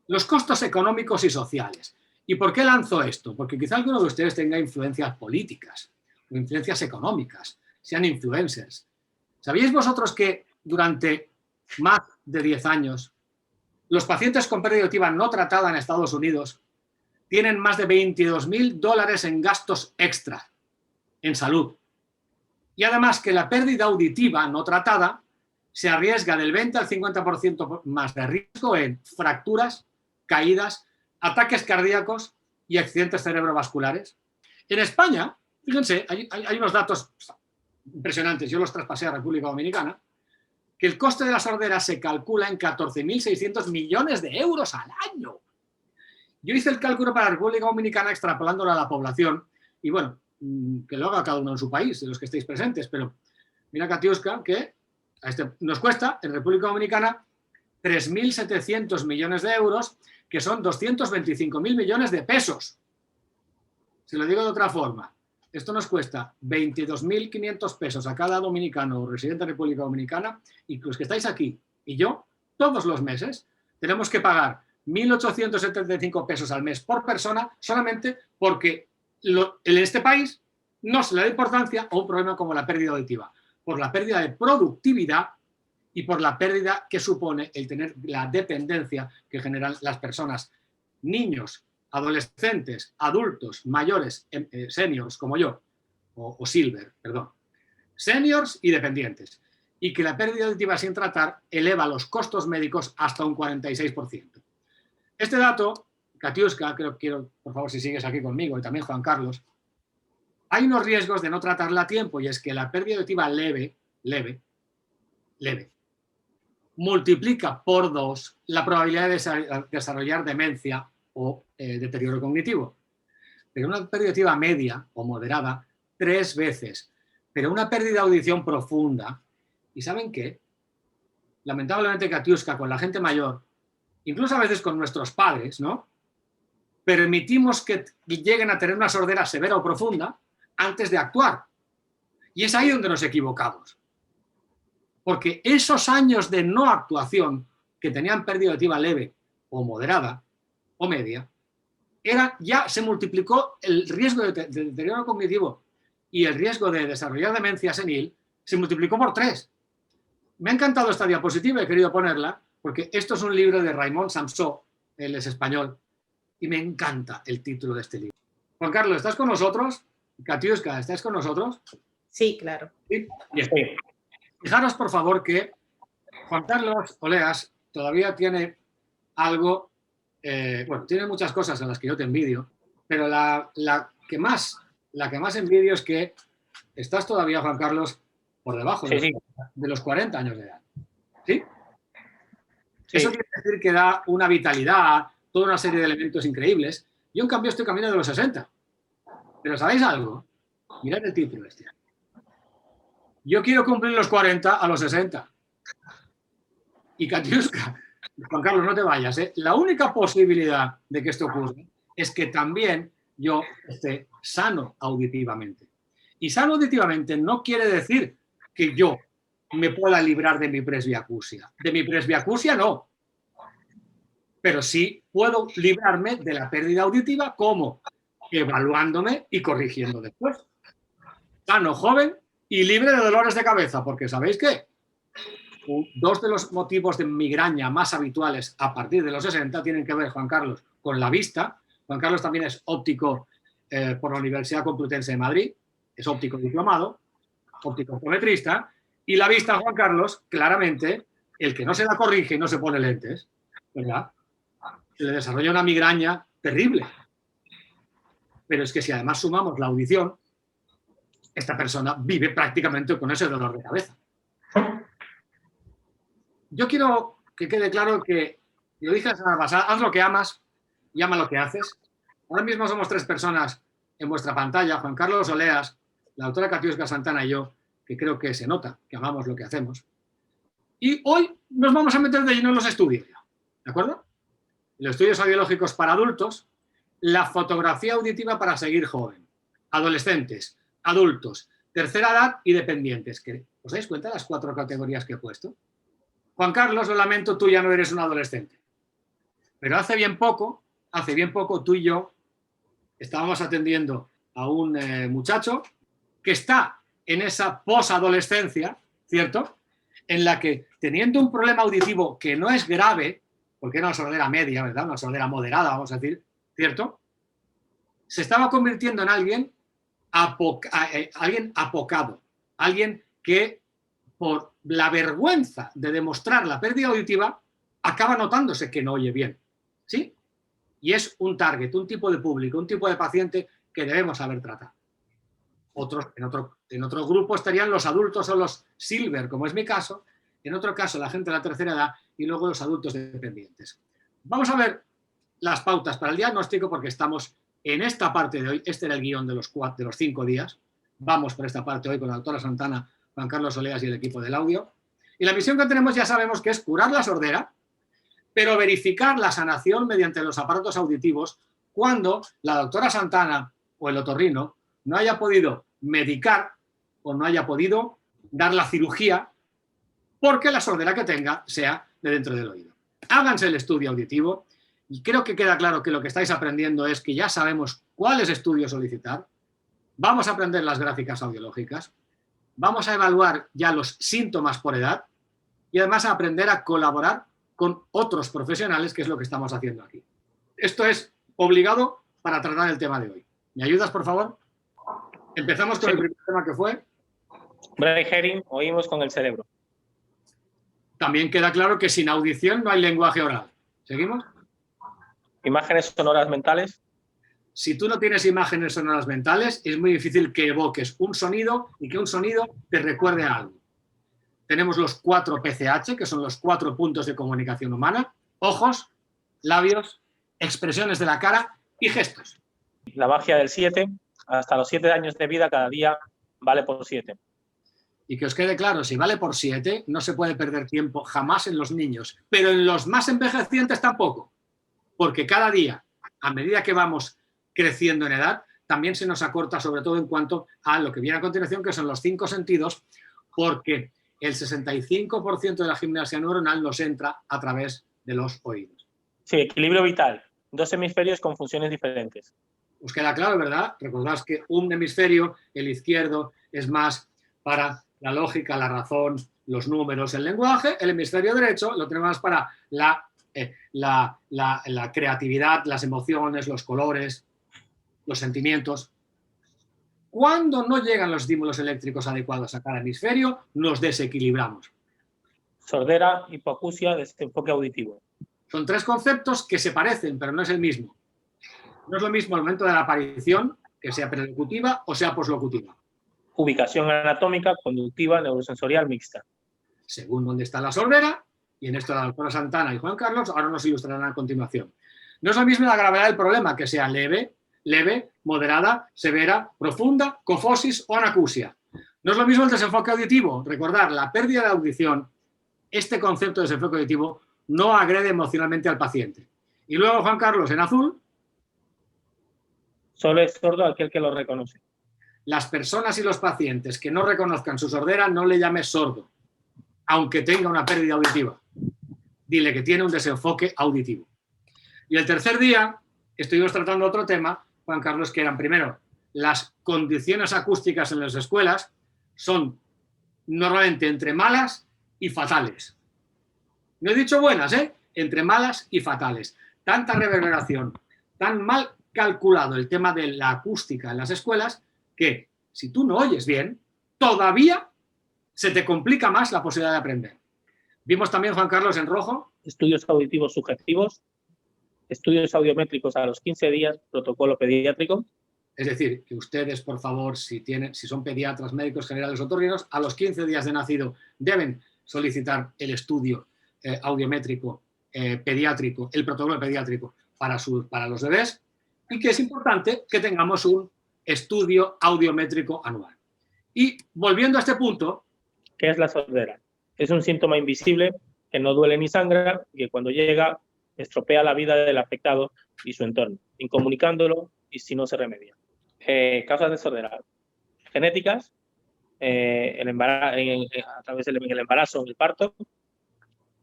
Los costos económicos y sociales. ¿Y por qué lanzo esto? Porque quizá alguno de ustedes tenga influencias políticas o influencias económicas, sean influencers. ¿Sabíais vosotros que durante más de 10 años los pacientes con pérdida auditiva no tratada en Estados Unidos tienen más de $22.000 en gastos extra en salud? Y además que la pérdida auditiva no tratada se arriesga del 20 al 50% más de riesgo en fracturas, caídas, ataques cardíacos y accidentes cerebrovasculares. En España, Fíjense, hay unos datos impresionantes, yo los traspasé a República Dominicana, que el coste de la sordera se calcula en 14.600 millones de euros al año. Yo hice el cálculo para la República Dominicana extrapolándolo a la población, y bueno, que lo haga cada uno en su país, de los que estéis presentes, pero mira, Katiuska, que nos cuesta en República Dominicana 3.700 millones de euros, que son 225.000 millones de pesos. Si lo digo de otra forma, esto nos cuesta 22.500 pesos a cada dominicano o residente de República Dominicana, y los que estáis aquí y yo, todos los meses, tenemos que pagar 1.875 pesos al mes por persona solamente porque en este país no se le da importancia a un problema como la pérdida auditiva, por la pérdida de productividad y por la pérdida que supone el tener la dependencia que generan las personas, niños, adolescentes, adultos, mayores, seniors como yo, o silver, perdón, seniors y dependientes, y que la pérdida auditiva sin tratar eleva los costos médicos hasta un 46%. Este dato, Katiuska, quiero, por favor, si sigues aquí conmigo, y también Juan Carlos, hay unos riesgos de no tratarla a tiempo, y es que la pérdida auditiva leve, multiplica por 2 la probabilidad de desarrollar demencia o deterioro cognitivo. Pero una pérdida auditiva media o moderada, 3 veces. Pero una pérdida de audición profunda, ¿y saben qué? Lamentablemente, Katiuska, con la gente mayor, incluso a veces con nuestros padres, ¿no? Permitimos que lleguen a tener una sordera severa o profunda antes de actuar. Y es ahí donde nos equivocamos. Porque esos años de no actuación que tenían pérdida auditiva leve o moderada o media, ya se multiplicó el riesgo de deterioro cognitivo y el riesgo de desarrollar demencia senil, se multiplicó por 3. Me ha encantado esta diapositiva, he querido ponerla, porque esto es un libro de Raymond Samsó, él es español, y me encanta el título de este libro. Juan Carlos, ¿estás con nosotros? Katiuska, ¿estás con nosotros? Sí, claro. ¿Sí? Bien. Fijaros, por favor, que Juan Carlos Oleas todavía tiene algo, bueno, tiene muchas cosas en las que yo te envidio, pero la que más envidio es que estás todavía, Juan Carlos, por debajo de los 40 años de edad. ¿Sí? Sí. Eso quiere decir que da una vitalidad, toda una serie de elementos increíbles. Yo, en cambio, estoy camino de los 60. Pero ¿sabéis algo? Mirad el título este. Yo quiero cumplir los 40 a los 60. Y Katiuska, Juan Carlos, no te vayas, ¿eh? La única posibilidad de que esto ocurra es que también yo esté sano auditivamente. Y sano auditivamente no quiere decir que yo me pueda librar de mi presbiacusia. De mi presbiacusia no. Pero sí puedo librarme de la pérdida auditiva, como evaluándome y corrigiendo después. Sano, joven y libre de dolores de cabeza, porque ¿sabéis qué? 2 de los motivos de migraña más habituales a partir de los 60 tienen que ver, Juan Carlos, con la vista. Juan Carlos también es óptico por la Universidad Complutense de Madrid, es óptico diplomado, óptico optometrista, y la vista, Juan Carlos, claramente, el que no se la corrige y no se pone lentes, ¿verdad? Se le desarrolla una migraña terrible. Pero es que si además sumamos la audición, esta persona vive prácticamente con ese dolor de cabeza. Yo quiero que quede claro que, lo dije la semana pasada, haz lo que amas y ama lo que haces. Ahora mismo somos 3 personas en vuestra pantalla, Juan Carlos Oleas, la doctora Katiuska Santana y yo, que creo que se nota que amamos lo que hacemos. Y hoy nos vamos a meter de lleno en los estudios, ¿de acuerdo? Los estudios audiológicos para adultos, la fotografía auditiva para seguir joven, adolescentes, adultos, tercera edad y dependientes. ¿Os dais cuenta de las 4 categorías que he puesto? Juan Carlos, lo lamento, tú ya no eres un adolescente. Pero hace bien poco tú y yo estábamos atendiendo a un muchacho que está en esa posadolescencia, ¿cierto? En la que, teniendo un problema auditivo que no es grave, porque era una sordera media, ¿verdad? Una sordera moderada, vamos a decir, ¿cierto? Se estaba convirtiendo en alguien apocado, alguien que por la vergüenza de demostrar la pérdida auditiva acaba notándose que no oye bien, ¿sí? Y es un target, un tipo de público, un tipo de paciente que debemos saber tratar. En otro grupo estarían los adultos o los silver, como es mi caso. En otro caso, la gente de la tercera edad y luego los adultos dependientes. Vamos a ver las pautas para el diagnóstico porque estamos en esta parte de hoy. Este era el guión de los 5 días. Vamos por esta parte hoy con la doctora Santana, Juan Carlos Oleas y el equipo del audio. Y la misión que tenemos ya sabemos que es curar la sordera, pero verificar la sanación mediante los aparatos auditivos cuando la doctora Santana o el otorrino no haya podido medicar o no haya podido dar la cirugía porque la sordera que tenga sea de dentro del oído. Háganse el estudio auditivo y creo que queda claro que lo que estáis aprendiendo es que ya sabemos cuáles estudios solicitar, vamos a aprender las gráficas audiológicas, vamos a evaluar ya los síntomas por edad y además a aprender a colaborar con otros profesionales, que es lo que estamos haciendo aquí. Esto es obligado para tratar el tema de hoy. ¿Me ayudas, por favor? Empezamos con el primer tema que fue... Brain hearing, oímos con el cerebro. También queda claro que sin audición no hay lenguaje oral. ¿Seguimos? Imágenes sonoras mentales. Si tú no tienes imágenes sonoras mentales, es muy difícil que evoques un sonido y que un sonido te recuerde a algo. Tenemos los 4 PCH, que son los 4 puntos de comunicación humana: ojos, labios, expresiones de la cara y gestos. La magia del 7. Hasta los 7 años de vida, cada día vale por 7. Y que os quede claro, si vale por 7, no se puede perder tiempo jamás en los niños, pero en los más envejecientes tampoco, porque cada día, a medida que vamos creciendo en edad, también se nos acorta, sobre todo en cuanto a lo que viene a continuación, que son los 5 sentidos, porque el 65% de la gimnasia neuronal nos entra a través de los oídos. Sí, equilibrio vital. 2 hemisferios con funciones diferentes. Os queda claro, ¿verdad? Recordad que un hemisferio, el izquierdo, es más para la lógica, la razón, los números, el lenguaje. El hemisferio derecho lo tenemos para la creatividad, las emociones, los colores, los sentimientos. Cuando no llegan los estímulos eléctricos adecuados a cada hemisferio, nos desequilibramos. Sordera, hipoacusia, desenfoque auditivo. Son 3 conceptos que se parecen, pero no es el mismo. No es lo mismo el momento de la aparición, que sea prelocutiva o sea poslocutiva. Ubicación anatómica, conductiva, neurosensorial, mixta. Según dónde está la sordera, y en esto la doctora Santana y Juan Carlos ahora nos ilustrarán a continuación. No es lo mismo la gravedad del problema, que sea leve, moderada, severa, profunda, cofosis o anacusia. No es lo mismo el desenfoque auditivo. Recordar, la pérdida de audición, este concepto de desenfoque auditivo, no agrede emocionalmente al paciente. Y luego, Juan Carlos, en azul... Solo es sordo aquel que lo reconoce. Las personas y los pacientes que no reconozcan su sordera, no le llames sordo, aunque tenga una pérdida auditiva. Dile que tiene un desenfoque auditivo. Y el tercer día estuvimos tratando otro tema, Juan Carlos, que eran primero, las condiciones acústicas en las escuelas son normalmente entre malas y fatales. No he dicho buenas, ¿eh? Entre malas y fatales. Tanta reverberación, tan mal calculado el tema de la acústica en las escuelas, que si tú no oyes bien, todavía se te complica más la posibilidad de aprender. Vimos también, Juan Carlos, en rojo. Estudios auditivos subjetivos, estudios audiométricos a los 15 días, protocolo pediátrico. Es decir, que ustedes, por favor, si son pediatras, médicos generales o otorrinos, a los 15 días de nacido deben solicitar el estudio audiométrico pediátrico, el protocolo pediátrico para los bebés, y que es importante que tengamos un estudio audiométrico anual. Y volviendo a este punto... ¿Qué es la sordera? Es un síntoma invisible que no duele ni sangra y que cuando llega estropea la vida del afectado y su entorno, incomunicándolo y si no se remedia. Causas de sordera. Genéticas, a través del embarazo o el parto,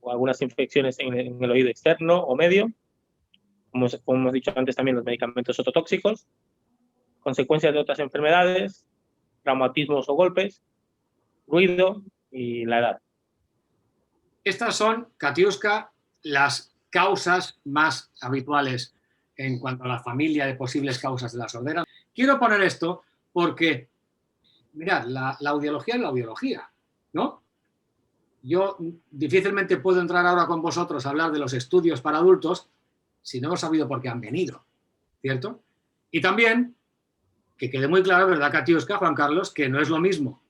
o algunas infecciones en el oído externo o medio, como hemos dicho antes también los medicamentos ototóxicos, consecuencias de otras enfermedades, traumatismos o golpes, ruido y la edad. Estas son, Katiuska, las causas más habituales en cuanto a la familia de posibles causas de la sordera. Quiero poner esto porque, mirad, la audiología es la audiología, ¿no? Yo difícilmente puedo entrar ahora con vosotros a hablar de los estudios para adultos si no hemos sabido por qué han venido, ¿cierto? Y también que quede muy claro, ¿verdad, Katiuska, Juan Carlos, que no es lo mismo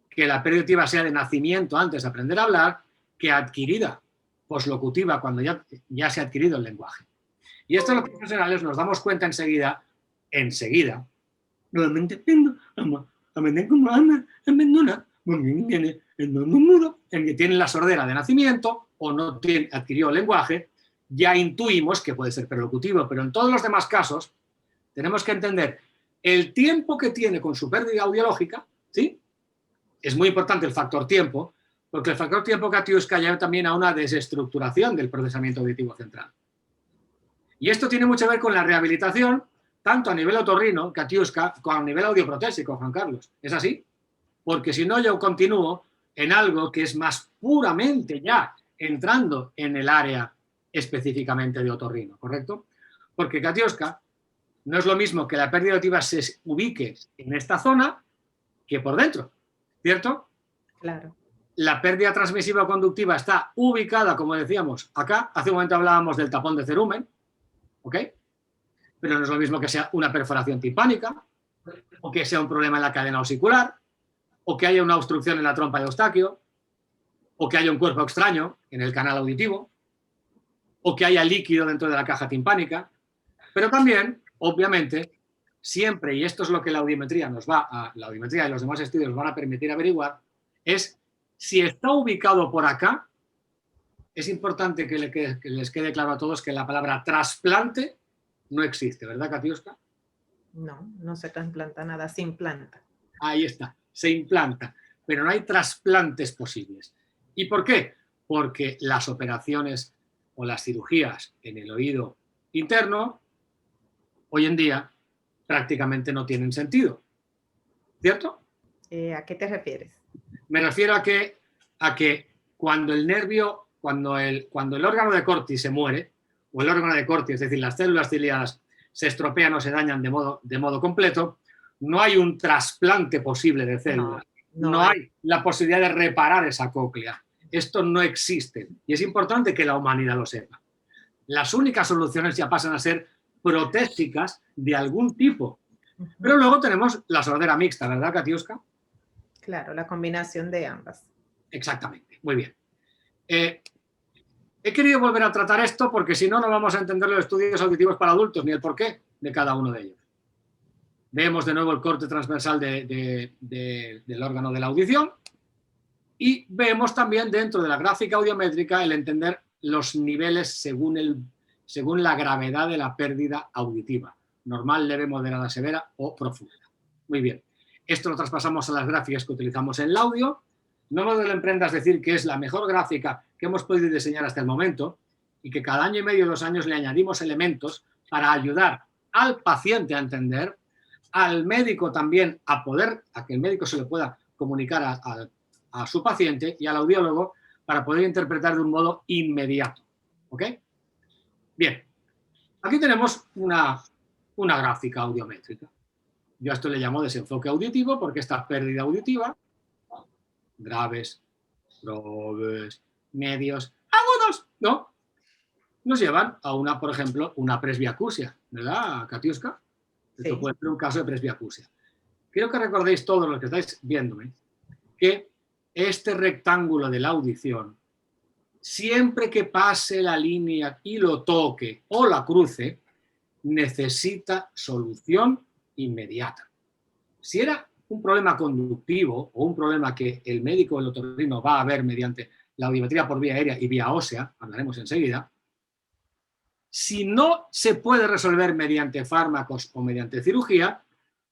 que la pérdida auditiva sea de nacimiento antes de aprender a hablar que adquirida, poslocutiva, cuando ya se ha adquirido el lenguaje? Y esto los profesionales nos damos cuenta enseguida, normalmente en que tienen la sordera de nacimiento o no adquirió el lenguaje, ya intuimos que puede ser perlocutivo, pero en todos los demás casos tenemos que entender el tiempo que tiene con su pérdida audiológica, ¿sí? Es muy importante el factor tiempo, porque el factor tiempo, Katiuska, lleva también a una desestructuración del procesamiento auditivo central. Y esto tiene mucho que ver con la rehabilitación, tanto a nivel otorrino, Katiuska, como a nivel audioprotésico, Juan Carlos. ¿Es así? Porque si no, yo continúo en algo que es más puramente ya entrando en el área específicamente de otorrino, ¿correcto? Porque, Katiuska, no es lo mismo que la pérdida auditiva se ubique en esta zona que por dentro, ¿cierto? Claro. La pérdida transmisiva conductiva está ubicada, como decíamos, acá. Hace un momento hablábamos del tapón de cerumen, ¿ok? Pero no es lo mismo que sea una perforación timpánica, o que sea un problema en la cadena osicular, o que haya una obstrucción en la trompa de Eustaquio, o que haya un cuerpo extraño en el canal auditivo, o que haya líquido dentro de la caja timpánica. Pero también, obviamente, siempre, y esto es lo que la audiometría y los demás estudios nos van a permitir averiguar, es si está ubicado por acá. Es importante que les quede claro a todos que la palabra trasplante no existe, ¿verdad, Katiuska? No, no se trasplanta nada, se implanta. Ahí está, se implanta, pero no hay trasplantes posibles. ¿Y por qué? Porque las operaciones o las cirugías en el oído interno hoy en día prácticamente no tienen sentido, ¿cierto? ¿A qué te refieres? Me refiero a que cuando el nervio, cuando el órgano de Corti se muere, o el órgano de Corti, es decir, las células ciliadas se estropean o se dañan de modo completo, no hay un trasplante posible de células. No hay la posibilidad de reparar esa cóclea. Esto no existe. Y es importante que la humanidad lo sepa. Las únicas soluciones ya pasan a ser protésicas de algún tipo. Pero luego tenemos la sordera mixta, ¿verdad, Katiuska? Claro, la combinación de ambas. Exactamente, muy bien. He querido volver a tratar esto porque si no, no vamos a entender los estudios auditivos para adultos ni el porqué de cada uno de ellos. Vemos de nuevo el corte transversal del órgano de la audición y vemos también dentro de la gráfica audiométrica el entender los niveles según la gravedad de la pérdida auditiva. Normal, leve, moderada, severa o profunda. Muy bien. Esto lo traspasamos a las gráficas que utilizamos en el audio. No me emprendas decir que es la mejor gráfica que hemos podido diseñar hasta el momento y que cada año y medio, 2 años, le añadimos elementos para ayudar al paciente a entender, al médico también a que el médico se lo pueda comunicar a su paciente y al audiólogo para poder interpretar de un modo inmediato. ¿Ok? Bien. Aquí tenemos una gráfica audiométrica. Yo a esto le llamo desenfoque auditivo porque esta pérdida auditiva, graves, groves, medios, agudos, ¿no? Nos llevan a por ejemplo, una presbiacusia, ¿verdad, Katiuska? Esto puede ser un caso de presbiacusia. Quiero que recordéis todos los que estáis viéndome que este rectángulo de la audición, siempre que pase la línea y lo toque o la cruce, necesita solución inmediata. Si era un problema conductivo o un problema que el médico o el otorrino va a ver mediante la audiometría por vía aérea y vía ósea, hablaremos enseguida, si no se puede resolver mediante fármacos o mediante cirugía,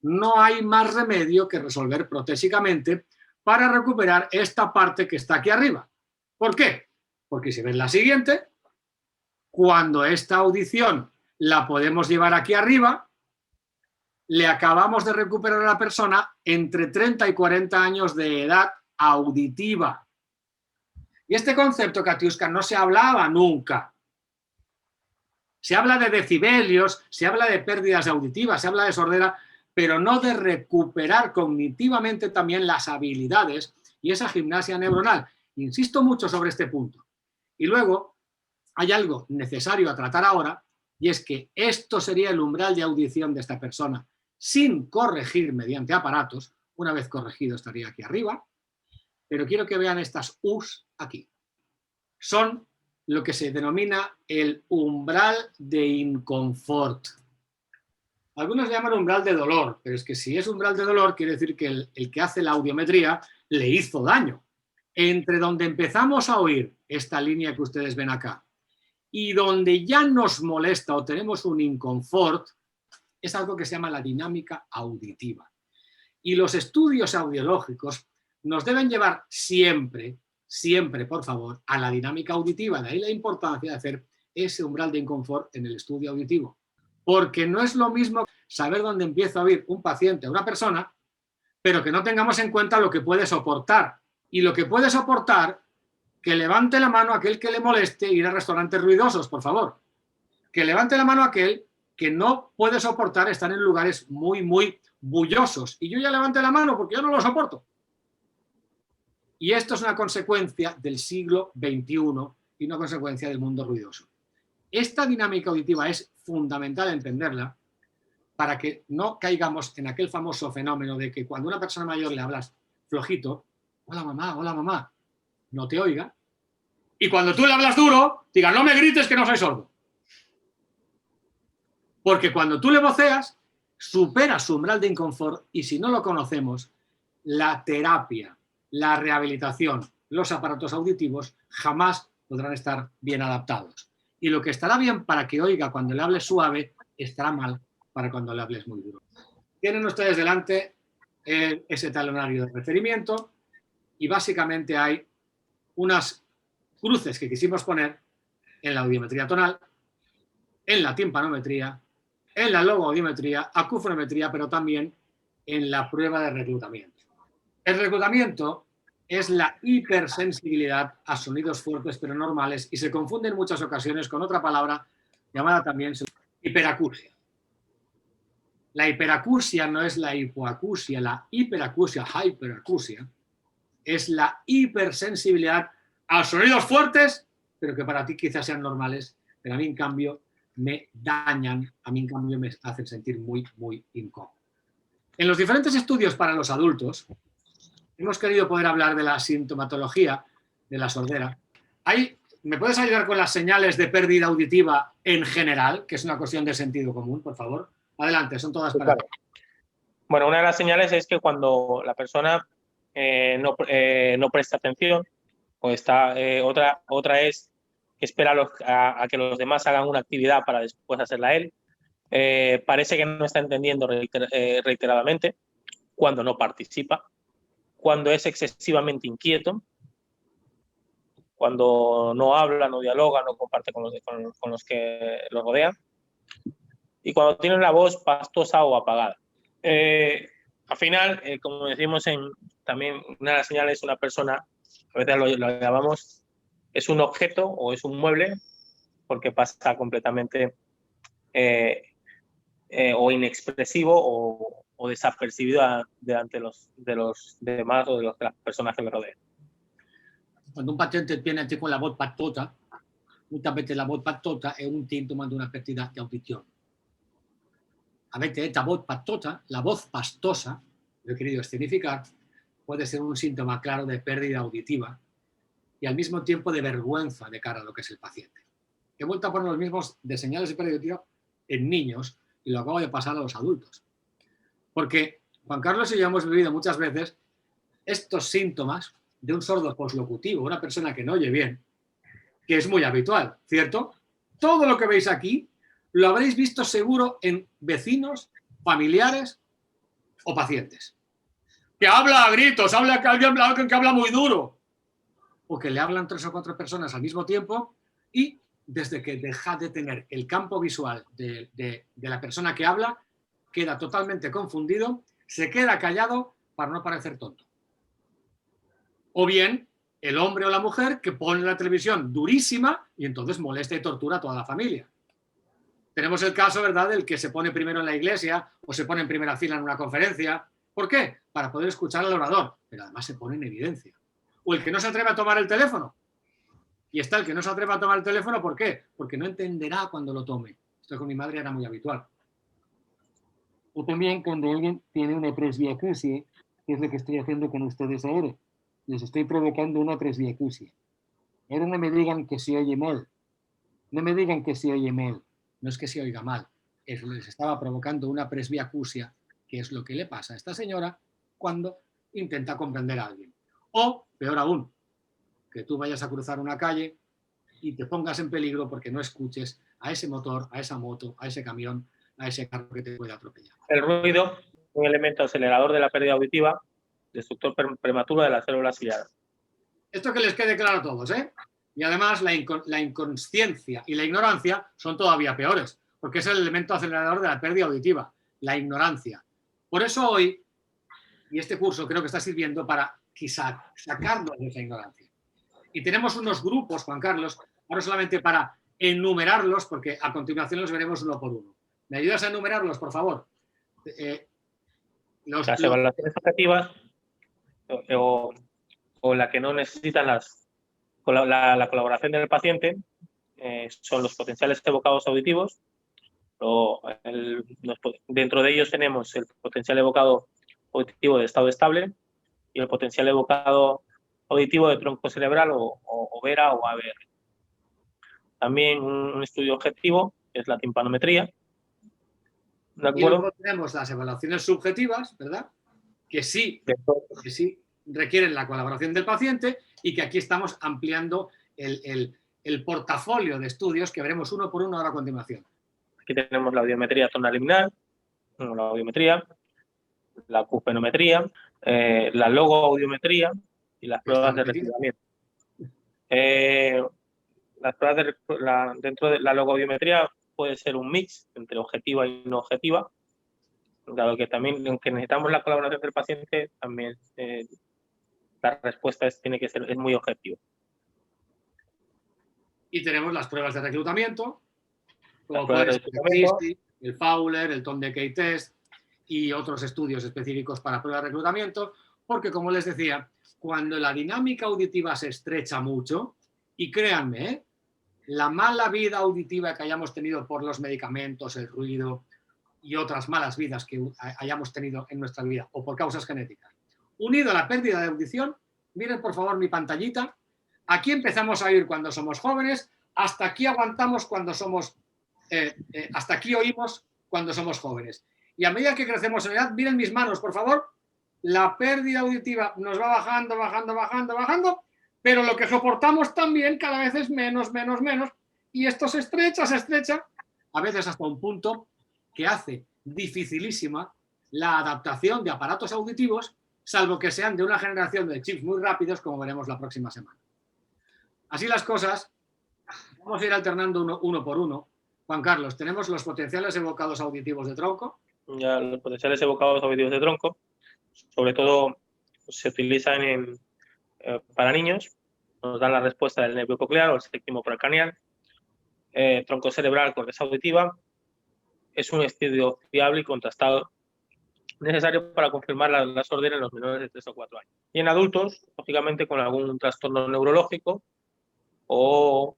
no hay más remedio que resolver protésicamente para recuperar esta parte que está aquí arriba. ¿Por qué? Porque si ves la siguiente, cuando esta audición la podemos llevar aquí arriba, le acabamos de recuperar a la persona entre 30 y 40 años de edad auditiva. Y este concepto, Katiuska, no se hablaba nunca. Se habla de decibelios, se habla de pérdidas auditivas, se habla de sordera, pero no de recuperar cognitivamente también las habilidades y esa gimnasia neuronal. Insisto mucho sobre este punto. Y luego hay algo necesario a tratar ahora, y es que esto sería el umbral de audición de esta persona. sin corregir mediante aparatos. Una vez corregido estaría aquí arriba, pero quiero que vean estas U's aquí. Son lo que se denomina el umbral de inconfort. Algunos le llaman umbral de dolor, pero es que si es umbral de dolor quiere decir que el que hace la audiometría le hizo daño. Entre donde empezamos a oír esta línea que ustedes ven acá y donde ya nos molesta o tenemos un inconfort, es algo que se llama la dinámica auditiva. Y los estudios audiológicos nos deben llevar siempre, por favor, a la dinámica auditiva. De ahí la importancia de hacer ese umbral de inconfort en el estudio auditivo. Porque no es lo mismo saber dónde empieza a oír un paciente o una persona, pero que no tengamos en cuenta lo que puede soportar. Y lo que puede soportar, que levante la mano aquel que le moleste ir a restaurantes ruidosos, por favor. Que levante la mano aquel que no puede soportar estar en lugares muy, muy bullosos. Y yo ya levanté la mano porque yo no lo soporto. Y esto es una consecuencia del siglo XXI y una consecuencia del mundo ruidoso. Esta dinámica auditiva es fundamental entenderla para que no caigamos en aquel famoso fenómeno de que cuando a una persona mayor le hablas flojito, hola mamá, no te oiga. Y cuando tú le hablas duro, diga, no me grites que no soy sordo. Porque cuando tú le voceas, supera su umbral de inconfort y si no lo conocemos, la terapia, la rehabilitación, los aparatos auditivos jamás podrán estar bien adaptados. Y lo que estará bien para que oiga cuando le hables suave, estará mal para cuando le hables muy duro. Tienen ustedes delante ese talonario de referimiento y básicamente hay unas cruces que quisimos poner en la audiometría tonal, en la timpanometría, en la logoaudiometría, acufonometría, pero también en la prueba de reclutamiento. El reclutamiento es la hipersensibilidad a sonidos fuertes pero normales y se confunde en muchas ocasiones con otra palabra llamada también hiperacusia. La hiperacusia no es la hipoacusia, la hiperacusia, hyperacusia, es la hipersensibilidad a sonidos fuertes, pero que para ti quizás sean normales, pero a mí en cambio me dañan, a mí en cambio me hacen sentir muy, muy incómodo. En los diferentes estudios para los adultos, hemos querido poder hablar de la sintomatología de la sordera. ¿Me puedes ayudar con las señales de pérdida auditiva en general, que es una cuestión de sentido común, por favor? Adelante, son todas para ti. Bueno, una de las señales es que cuando la persona no presta atención, o está, otra es que espera a que los demás hagan una actividad para después hacerla él. Parece que no está entendiendo reiteradamente, cuando no participa, cuando es excesivamente inquieto, cuando no habla, no dialoga, no comparte con los que lo rodean, y cuando tiene la voz pastosa o apagada. Al final, como decimos, también una de las señales es una persona, a veces lo llamamos, es un objeto o es un mueble, porque pasa completamente o inexpresivo o desapercibido delante de los demás o de las personas que le rodean. Quando un paziente viene a te con la voz pattosa, muchas veces la voz pattosa è un sintomo di una pérdida de audición. A veces esta voz pattosa, la voz pastosa, lo he querido escenificar, puede ser un síntoma claro de pérdida auditiva y al mismo tiempo de vergüenza de cara a lo que es el paciente. He vuelto a poner los mismos de señales de pérdida auditiva en niños y lo acabo de pasar a los adultos. Porque Juan Carlos y yo hemos vivido muchas veces estos síntomas de un sordo poslocutivo, una persona que no oye bien, que es muy habitual, ¿cierto? Todo lo que veis aquí lo habréis visto seguro en vecinos, familiares o pacientes. Que habla a gritos, habla que alguien que habla muy duro, o que le hablan 3 o 4 personas al mismo tiempo y desde que deja de tener el campo visual de la persona que habla, queda totalmente confundido, se queda callado para no parecer tonto. O bien el hombre o la mujer que pone la televisión durísima y entonces molesta y tortura a toda la familia. Tenemos el caso, ¿verdad?, del que se pone primero en la iglesia o se pone en primera fila en una conferencia. ¿Por qué? Para poder escuchar al orador, pero además se pone en evidencia. O el que no se atreve a tomar el teléfono. Y está el que no se atreve a tomar el teléfono, ¿por qué? Porque no entenderá cuando lo tome. Esto con mi madre era muy habitual. O también cuando alguien tiene una presbiacusia, que es lo que estoy haciendo con ustedes ahora. Les estoy provocando una presbiacusia. Ahora no me digan que se oye mal. No me digan que se oye mal. No es que se oiga mal, es les estaba provocando una presbiacusia, que es lo que le pasa a esta señora cuando intenta comprender a alguien. O, peor aún, que tú vayas a cruzar una calle y te pongas en peligro porque no escuches a ese motor, a esa moto, a ese camión, a ese carro que te puede atropellar. El ruido, un elemento acelerador de la pérdida auditiva, destructor prematuro de las células ciliares. Esto que les quede claro a todos, ¿eh? Y además la inconsciencia y la ignorancia son todavía peores, porque es el elemento acelerador de la pérdida auditiva, la ignorancia. Por eso hoy, y este curso creo que está sirviendo para quizá sacarnos de esa ignorancia. Y tenemos unos grupos, Juan Carlos, ahora solamente para enumerarlos, porque a continuación los veremos uno por uno. ¿Me ayudas a enumerarlos, por favor? Las evaluaciones objetivas o la que no necesitan la colaboración del paciente son los potenciales evocados auditivos. Dentro de ellos tenemos el potencial evocado auditivo de estado estable y el potencial evocado auditivo de tronco cerebral o VERA o ABR. También un estudio objetivo es la timpanometría. ¿De y luego acuerdo? tenemos las evaluaciones subjetivas, ¿verdad? Que sí requieren la colaboración del paciente y que aquí estamos ampliando el portafolio de estudios que veremos uno por uno ahora a continuación. Aquí tenemos la audiometría tonal-liminar, la audiometría, la cupenometría, la logoaudiometría y las pruebas de reclutamiento. Las pruebas dentro de la logoaudiometría puede ser un mix entre objetiva y no objetiva, dado que también, aunque necesitamos la colaboración del paciente, también la respuesta es muy objetiva. Y tenemos las pruebas de reclutamiento, como Las pruebas puede de ser reclutamiento. el Fowler, el Tom Decay Test y otros estudios específicos para pruebas de reclutamiento, porque como les decía, cuando la dinámica auditiva se estrecha mucho, y créanme, la mala vida auditiva que hayamos tenido por los medicamentos, el ruido y otras malas vidas que hayamos tenido en nuestra vida o por causas genéticas, unido a la pérdida de audición, miren por favor mi pantallita, aquí empezamos a oír cuando somos jóvenes, hasta aquí aguantamos cuando somos, hasta aquí oímos cuando somos jóvenes. Y a medida que crecemos en edad, miren mis manos, por favor, la pérdida auditiva nos va bajando, bajando, bajando, bajando, pero lo que soportamos también cada vez es menos, menos, menos, y esto se estrecha, a veces hasta un punto que hace dificilísima la adaptación de aparatos auditivos, salvo que sean de una generación de chips muy rápidos, como veremos la próxima semana. Así las cosas, vamos a ir alternando uno por uno. Juan Carlos, tenemos los potenciales evocados auditivos de tronco. Ya los potenciales evocados auditivos de tronco, sobre todo se utilizan para niños, nos dan la respuesta del nervio coclear o el séptimo paracraneal, tronco cerebral, corteza auditiva. Es un estudio fiable y contrastado, necesario para confirmar la sordera en los menores de 3 o 4 años. Y en adultos, lógicamente con algún trastorno neurológico, o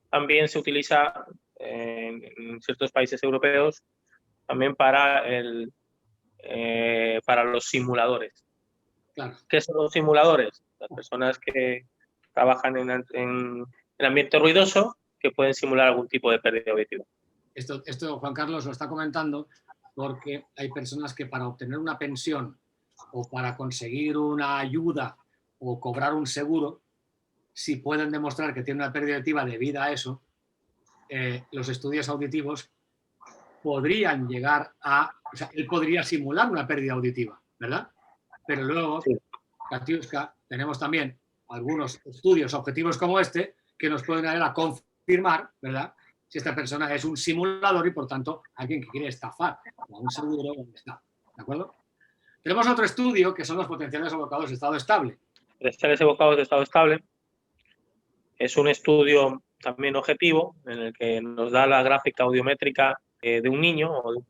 también se utiliza en ciertos países europeos también para los simuladores. Claro. ¿Qué son los simuladores? Las personas que trabajan en ambiente ruidoso que pueden simular algún tipo de pérdida auditiva. Esto Juan Carlos lo está comentando porque hay personas que para obtener una pensión o para conseguir una ayuda o cobrar un seguro, si pueden demostrar que tienen una pérdida auditiva debido a eso, los estudios auditivos podrían llegar a... O sea, él podría simular una pérdida auditiva, ¿verdad? Pero luego, sí, Katiuska, tenemos también algunos estudios objetivos como este que nos pueden ayudar a confirmar, ¿verdad?, si esta persona es un simulador y, por tanto, alguien que quiere estafar a un seguro donde está. ¿De acuerdo? Tenemos otro estudio que son los potenciales evocados de estado estable. Potenciales evocados de estado estable es un estudio también objetivo en el que nos da la gráfica audiométrica de un niño o de un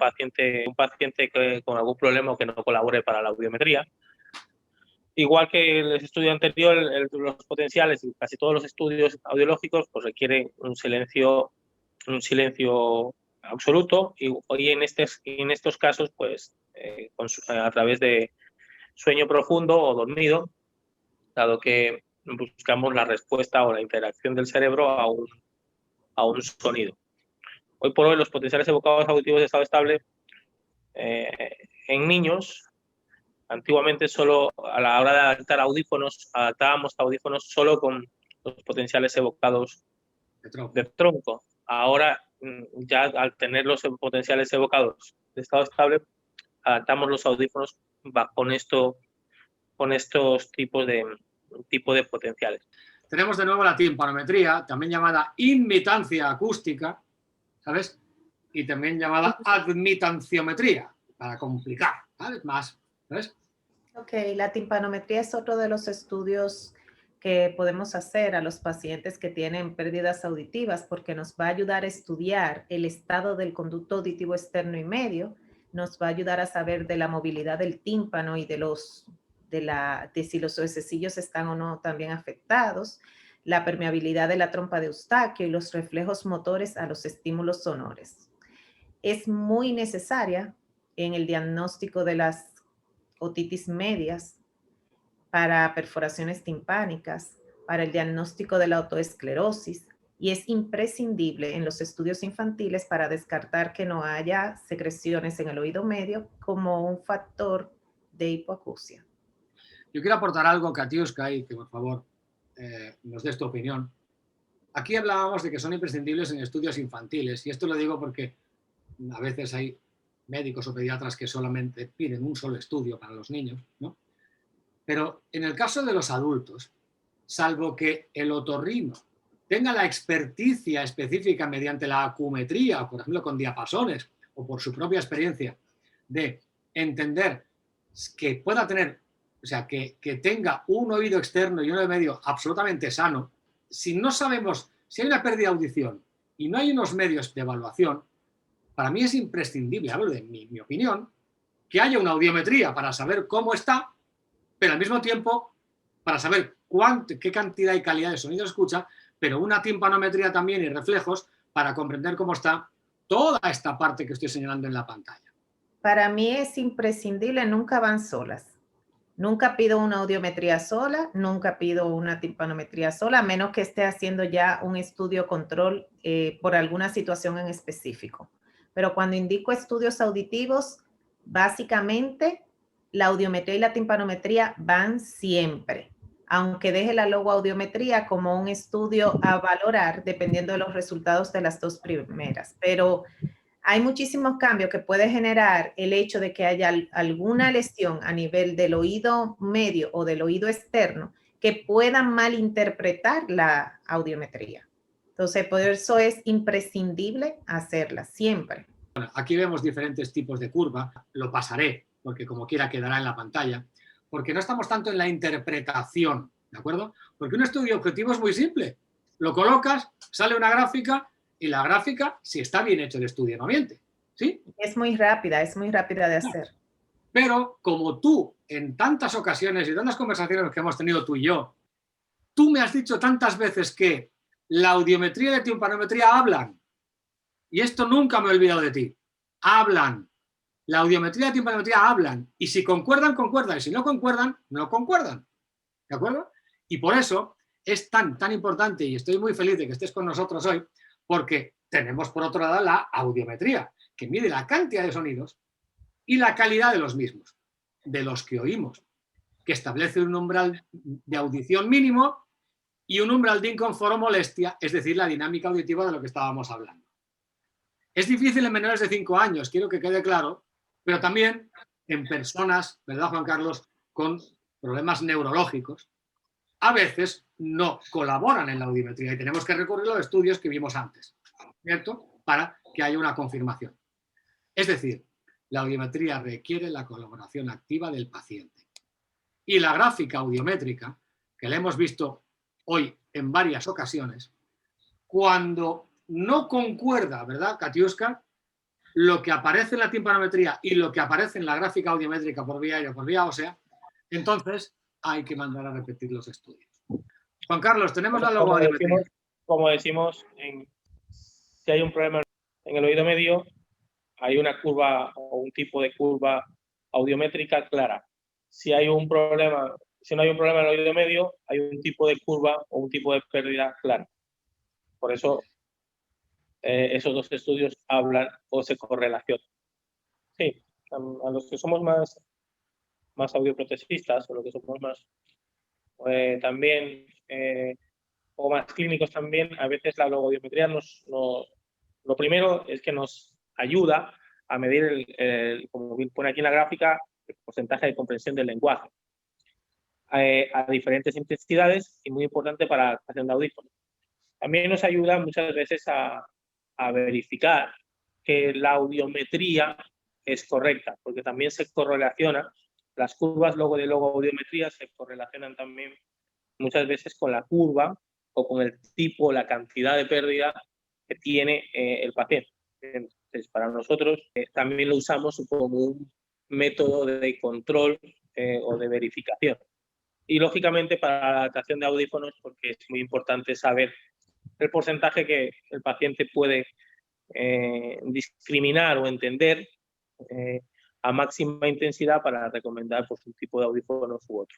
paciente con algún problema o que no colabore para la audiometría. Igual que el estudio anterior, los potenciales y casi todos los estudios audiológicos pues requieren un silencio absoluto, y hoy en estos casos, pues a través de sueño profundo o dormido, dado que buscamos la respuesta o la interacción del cerebro a un sonido. Hoy por hoy los potenciales evocados auditivos de estado estable en niños, antiguamente solo a la hora de adaptábamos audífonos solo con los potenciales evocados de tronco. Ahora, ya al tener los potenciales evocados de estado estable, adaptamos los audífonos con estos tipos de potenciales. Tenemos de nuevo la timpanometría, también llamada imitancia acústica, ¿sabes? Y también llamada admitanciometría, para complicar, ¿sabes? Más, ¿sabes? Ok, la timpanometría es otro de los estudios que podemos hacer a los pacientes que tienen pérdidas auditivas, porque nos va a ayudar a estudiar el estado del conducto auditivo externo y medio, nos va a ayudar a saber de la movilidad del tímpano y de si los huesecillos están o no también afectados, la permeabilidad de la trompa de Eustaquio y los reflejos motores a los estímulos sonores. Es muy necesaria en el diagnóstico de las otitis medias, para perforaciones timpánicas, para el diagnóstico de la otoesclerosis, y es imprescindible en los estudios infantiles para descartar que no haya secreciones en el oído medio como un factor de hipoacusia. Yo quiero aportar algo, Katiuska, y que por favor nos des tu opinión. Aquí hablábamos de que son imprescindibles en estudios infantiles, y esto lo digo porque a veces hay médicos o pediatras que solamente piden un solo estudio para los niños, ¿no? Pero en el caso de los adultos, salvo que el otorrino tenga la experticia específica mediante la acumetría, por ejemplo con diapasones, o por su propia experiencia, de entender que pueda tener, o sea, que tenga un oído externo y un oído medio absolutamente sano, si no sabemos, si hay una pérdida de audición y no hay unos medios de evaluación, para mí es imprescindible, hablo de mi opinión, que haya una audiometría para saber cómo está, pero al mismo tiempo para saber qué cantidad y calidad de sonido escucha, pero una timpanometría también y reflejos para comprender cómo está toda esta parte que estoy señalando en la pantalla. Para mí es imprescindible, nunca van solas. Nunca pido una audiometría sola, nunca pido una timpanometría sola, a menos que esté haciendo ya un estudio control por alguna situación en específico. Pero cuando indico estudios auditivos, básicamente la audiometría y la timpanometría van siempre, aunque deje la logoaudiometría como un estudio a valorar dependiendo de los resultados de las dos primeras. Pero hay muchísimos cambios que puede generar el hecho de que haya alguna lesión a nivel del oído medio o del oído externo que puedan malinterpretar la audiometría. Entonces, por eso es imprescindible hacerla siempre. Bueno, aquí vemos diferentes tipos de curva, lo pasaré, porque como quiera quedará en la pantalla, porque no estamos tanto en la interpretación, ¿de acuerdo? Porque un estudio objetivo es muy simple. Lo colocas, sale una gráfica, y la gráfica, si está bien hecho el estudio, no miente, ¿sí? Es muy rápida de hacer. Pero como tú, en tantas ocasiones y tantas conversaciones que hemos tenido tú y yo, tú me has dicho tantas veces que la audiometría y la timpanometría hablan, y esto nunca me he olvidado de ti, hablan. La audiometría y la timpanometría hablan, y si concuerdan, concuerdan, y si no concuerdan, no concuerdan, ¿de acuerdo? Y por eso es tan importante, y estoy muy feliz de que estés con nosotros hoy, porque tenemos por otro lado la audiometría, que mide la cantidad de sonidos y la calidad de los mismos, de los que oímos, que establece un umbral de audición mínimo y un umbral de inconfort o molestia, es decir, la dinámica auditiva de lo que estábamos hablando. Es difícil en menores de 5 años, quiero que quede claro, pero también en personas, ¿verdad, Juan Carlos?, con problemas neurológicos, a veces no colaboran en la audiometría y tenemos que recurrir a los estudios que vimos antes, ¿cierto?, para que haya una confirmación. Es decir, la audiometría requiere la colaboración activa del paciente. Y la gráfica audiométrica, que la hemos visto hoy en varias ocasiones, cuando no concuerda, ¿verdad, Katiuska?, lo que aparece en la timpanometría y lo que aparece en la gráfica audiométrica por vía aérea o por vía ósea, entonces hay que mandar a repetir los estudios. Juan Carlos, tenemos la logoaudiometría. Como decimos, si hay un problema en el oído medio hay una curva o un tipo de curva audiométrica clara. Si hay un problema, si no hay un problema en el oído medio, hay un tipo de curva o un tipo de pérdida clara. Por eso esos dos estudios hablan o se correlacionan. Sí, a los que somos más audioprotesistas o los que somos más también o más clínicos también, a veces la logoaudiometría lo primero es que nos ayuda a medir, como pone aquí en la gráfica, el porcentaje de comprensión del lenguaje a diferentes intensidades y muy importante para la adaptación de audífonos. También nos ayuda muchas veces a verificar que la audiometría es correcta, porque también se correlaciona, las curvas luego de logoaudiometría se correlacionan también muchas veces con la curva o con el tipo, la cantidad de pérdida que tiene el paciente. Entonces, para nosotros también lo usamos como un método de control o de verificación. Y lógicamente para la adaptación de audífonos, porque es muy importante saber el porcentaje que el paciente puede discriminar o entender a máxima intensidad para recomendar pues, un tipo de audífonos u otro.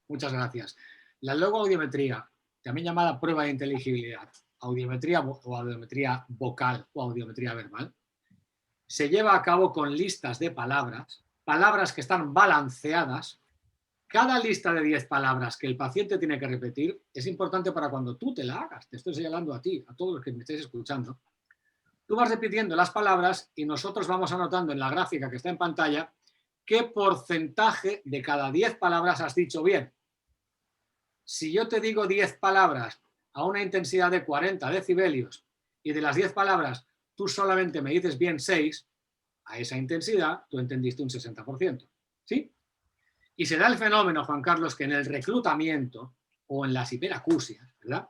Muchas gracias. La logoaudiometría, también llamada prueba de inteligibilidad, audiometría o audiometría vocal o audiometría verbal, se lleva a cabo con listas de palabras, palabras que están balanceadas. Cada lista de 10 palabras que el paciente tiene que repetir es importante para cuando tú te la hagas. Te estoy señalando a ti, a todos los que me estéis escuchando. Tú vas repitiendo las palabras y nosotros vamos anotando en la gráfica que está en pantalla qué porcentaje de cada 10 palabras has dicho bien. Si yo te digo 10 palabras a una intensidad de 40 decibelios y de las 10 palabras tú solamente me dices bien 6, a esa intensidad tú entendiste un 60%. ¿Sí? Y se da el fenómeno, Juan Carlos, que en el reclutamiento o en las hiperacusias, ¿verdad?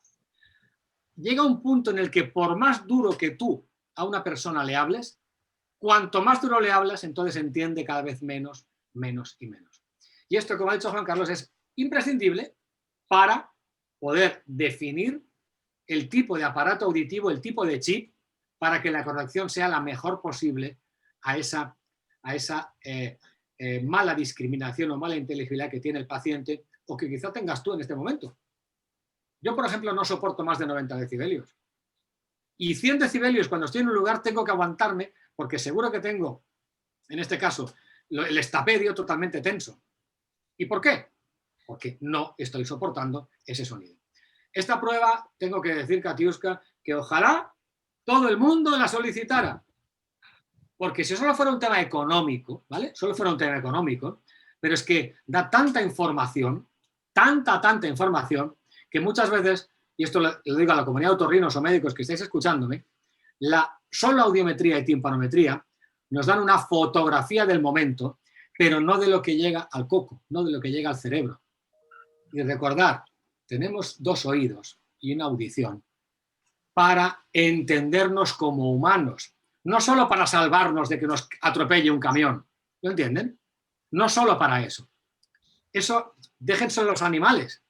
Llega un punto en el que por más duro que tú a una persona le hables, cuanto más duro le hablas, entonces entiende cada vez menos, menos y menos. Y esto, como ha dicho Juan Carlos, es imprescindible para poder definir el tipo de aparato auditivo, el tipo de chip, para que la corrección sea la mejor posible a esa mala discriminación o mala inteligibilidad que tiene el paciente o que quizá tengas tú en este momento. Yo, por ejemplo, no soporto más de 90 decibelios. Y 100 decibelios cuando estoy en un lugar tengo que aguantarme porque seguro que tengo, en este caso, el estapedio totalmente tenso. ¿Y por qué? Porque no estoy soportando ese sonido. Esta prueba, tengo que decir, Katiuska, que ojalá todo el mundo la solicitara. Porque si solo fuera un tema económico, ¿vale? Solo fuera un tema económico, pero es que da tanta información, tanta información, que muchas veces, y esto lo digo a la comunidad de otorrinos o médicos que estáis escuchándome, la sola audiometría y timpanometría nos dan una fotografía del momento, pero no de lo que llega al coco, no de lo que llega al cerebro. Y recordar, tenemos 2 oídos y una audición para entendernos como humanos. No solo para salvarnos de que nos atropelle un camión, ¿lo entienden? No solo para eso. Eso, déjense los animales.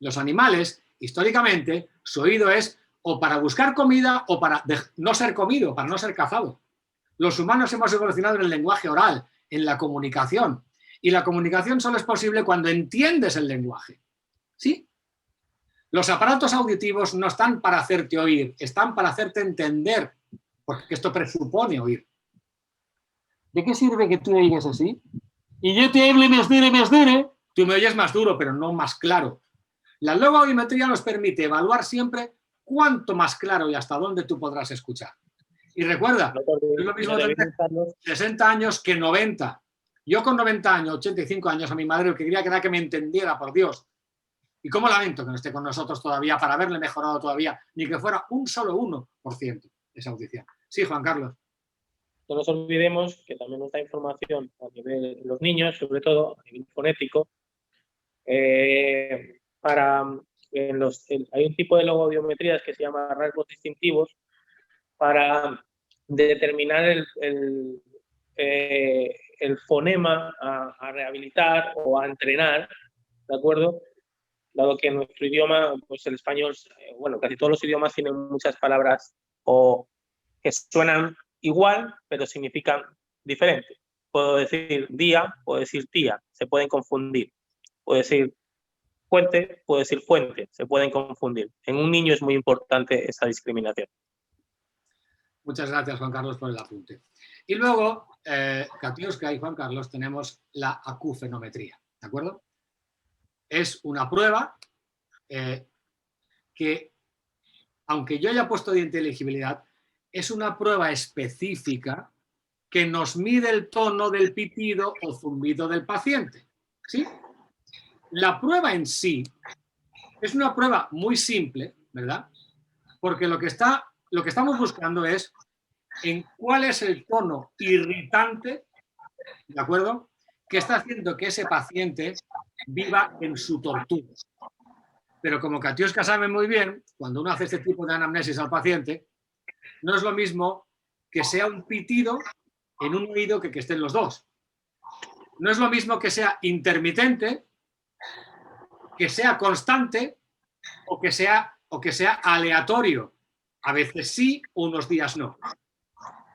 Los animales, históricamente, su oído es o para buscar comida o para no ser comido, para no ser cazado. Los humanos hemos evolucionado en el lenguaje oral, en la comunicación. Y la comunicación solo es posible cuando entiendes el lenguaje. ¿Sí? Los aparatos auditivos no están para hacerte oír, están para hacerte entender. Porque esto presupone oír. ¿De qué sirve que tú oigas así? Y yo te hable más duro. Tú me oyes más duro, pero no más claro. La logoaudiometría nos permite evaluar siempre cuánto más claro y hasta dónde tú podrás escuchar. Y recuerda, es lo mismo tener 60 años que 90. Yo con 90 años, 85 años, a mi madre lo que quería que era que me entendiera, por Dios. Y cómo lamento que no esté con nosotros todavía para haberle mejorado todavía, ni que fuera un solo 1% esa audición. Sí, Juan Carlos. No nos olvidemos que también nos da información a nivel de los niños, sobre todo a nivel fonético. Hay un tipo de logoaudiometrías que se llama rasgos distintivos para determinar el fonema a rehabilitar o a entrenar, ¿de acuerdo? Dado que en nuestro idioma, pues el español, bueno, casi todos los idiomas tienen muchas palabras o que suenan igual, pero significan diferente. Puedo decir día, puedo decir tía, se pueden confundir. Puedo decir puente, puedo decir fuente, se pueden confundir. En un niño es muy importante esa discriminación. Muchas gracias, Juan Carlos, por el apunte. Y luego, Katiuska y Juan Carlos, tenemos la acufenometría, ¿de acuerdo? Es una prueba que, aunque yo haya puesto de inteligibilidad, es una prueba específica que nos mide el tono del pitido o zumbido del paciente, ¿sí? La prueba en sí es una prueba muy simple, ¿verdad? Porque lo que estamos buscando es en cuál es el tono irritante, ¿de acuerdo?, que está haciendo que ese paciente viva en su tortura. Pero como Katiuska sabe muy bien, cuando uno hace este tipo de anamnesis al paciente, no es lo mismo que sea un pitido en un oído que estén los dos. No es lo mismo que sea intermitente, que sea constante o que sea aleatorio. A veces sí, unos días no.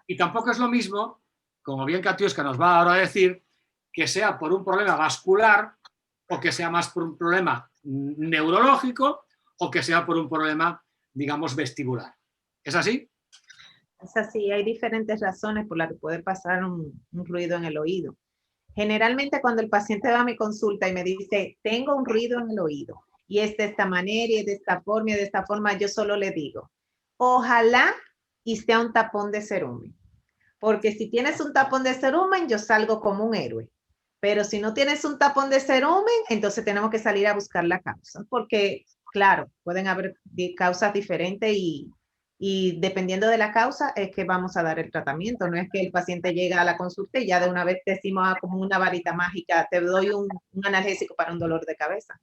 Y tampoco es lo mismo, como bien Katiuska nos va ahora a decir, que sea por un problema vascular o que sea más por un problema neurológico o que sea por un problema, digamos, vestibular. ¿Es así? Es así, hay diferentes razones por las que puede pasar un ruido en el oído. Generalmente cuando el paciente va a mi consulta y me dice, tengo un ruido en el oído y es de esta manera y de esta forma y de esta forma, yo solo le digo, ojalá y sea un tapón de cerumen. Porque si tienes un tapón de cerumen, yo salgo como un héroe. Pero si no tienes un tapón de cerumen, entonces tenemos que salir a buscar la causa. Porque, claro, pueden haber causas diferentes y dependiendo de la causa es que vamos a dar el tratamiento. No es que el paciente llega a la consulta y ya de una vez decimos como una varita mágica, te doy un analgésico para un dolor de cabeza.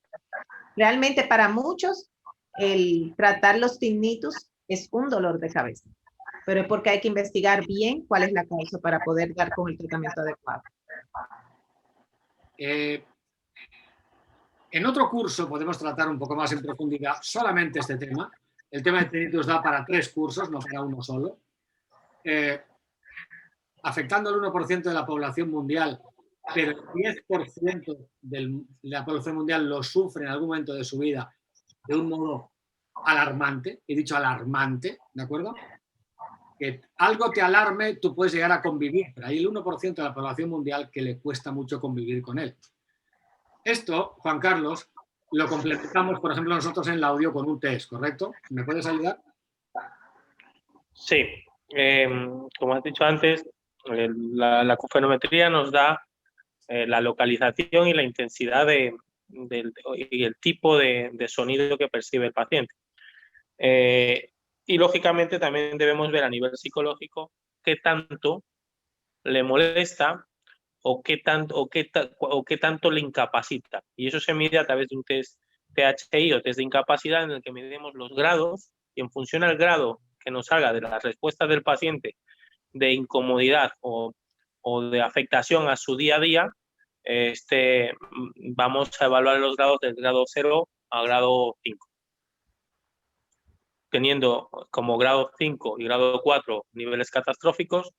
Realmente para muchos el tratar los tinnitus es un dolor de cabeza, pero es porque hay que investigar bien cuál es la causa para poder dar con el tratamiento adecuado. En otro curso podemos tratar un poco más en profundidad solamente este tema. El tema de tinnitus da para 3 cursos, no para uno solo. Afectando al 1% de la población mundial, pero el 10% de la población mundial lo sufre en algún momento de su vida de un modo alarmante, he dicho alarmante, ¿de acuerdo? Que algo te alarme, tú puedes llegar a convivir, pero hay el 1% de la población mundial que le cuesta mucho convivir con él. Esto, Juan Carlos, lo complementamos, por ejemplo, nosotros en el audio con un test, ¿correcto? ¿Me puedes ayudar? Sí. Como has dicho antes, la acufenometría nos da la localización y la intensidad y el tipo de sonido que percibe el paciente. Y lógicamente también debemos ver a nivel psicológico qué tanto le molesta o qué tanto le incapacita. Y eso se mide a través de un test THI o test de incapacidad en el que medimos los grados y en función al grado que nos salga de las respuestas del paciente de incomodidad o de afectación a su día a día, vamos a evaluar los grados del grado 0 al grado 5. Teniendo como grado 5 y grado 4 niveles catastróficos,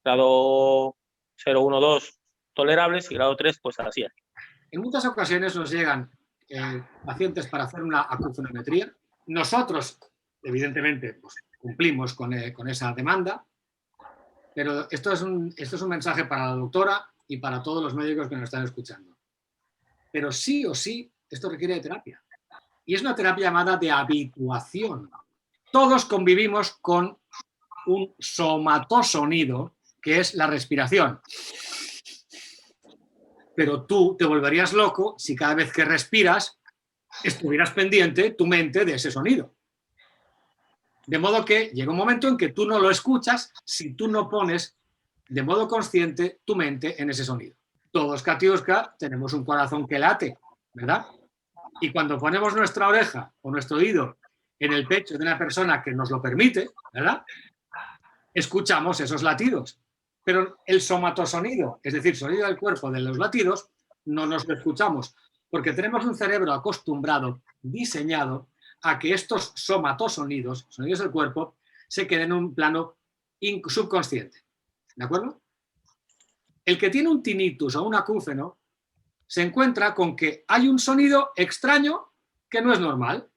grado 0, 1, 2 tolerables y grado 3 pues así es. En muchas ocasiones nos llegan pacientes para hacer una acufenometría. Nosotros, evidentemente, pues, cumplimos con esa demanda, pero esto es un mensaje para la doctora y para todos los médicos que nos están escuchando. Pero sí o sí, esto requiere de terapia. Y es una terapia llamada de habituación. Todos convivimos con un somatosonido, que es la respiración. Pero tú te volverías loco si cada vez que respiras estuvieras pendiente tu mente de ese sonido. De modo que llega un momento en que tú no lo escuchas si tú no pones de modo consciente tu mente en ese sonido. Todos, Katiuska, tenemos un corazón que late, ¿verdad? Y cuando ponemos nuestra oreja o nuestro oído en el pecho de una persona que nos lo permite, ¿verdad?, escuchamos esos latidos. Pero el somatosonido, es decir, sonido del cuerpo de los latidos, no nos lo escuchamos, porque tenemos un cerebro acostumbrado, diseñado, a que estos somatosonidos, sonidos del cuerpo, se queden en un plano subconsciente. ¿De acuerdo? El que tiene un tinnitus o un acúfeno se encuentra con que hay un sonido extraño que no es normal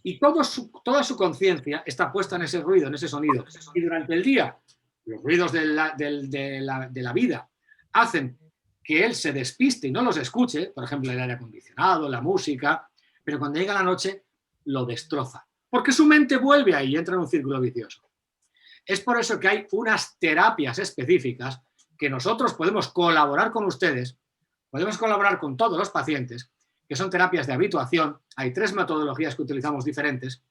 y toda su conciencia está puesta en ese ruido, en ese sonido. Y durante el día, los ruidos de la vida hacen que él se despiste y no los escuche, por ejemplo, el aire acondicionado, la música, pero cuando llega la noche lo destroza, porque su mente vuelve ahí y entra en un círculo vicioso. Es por eso que hay unas terapias específicas que nosotros podemos colaborar con ustedes, podemos colaborar con todos los pacientes, que son terapias de habituación. Hay 3 metodologías que utilizamos diferentes,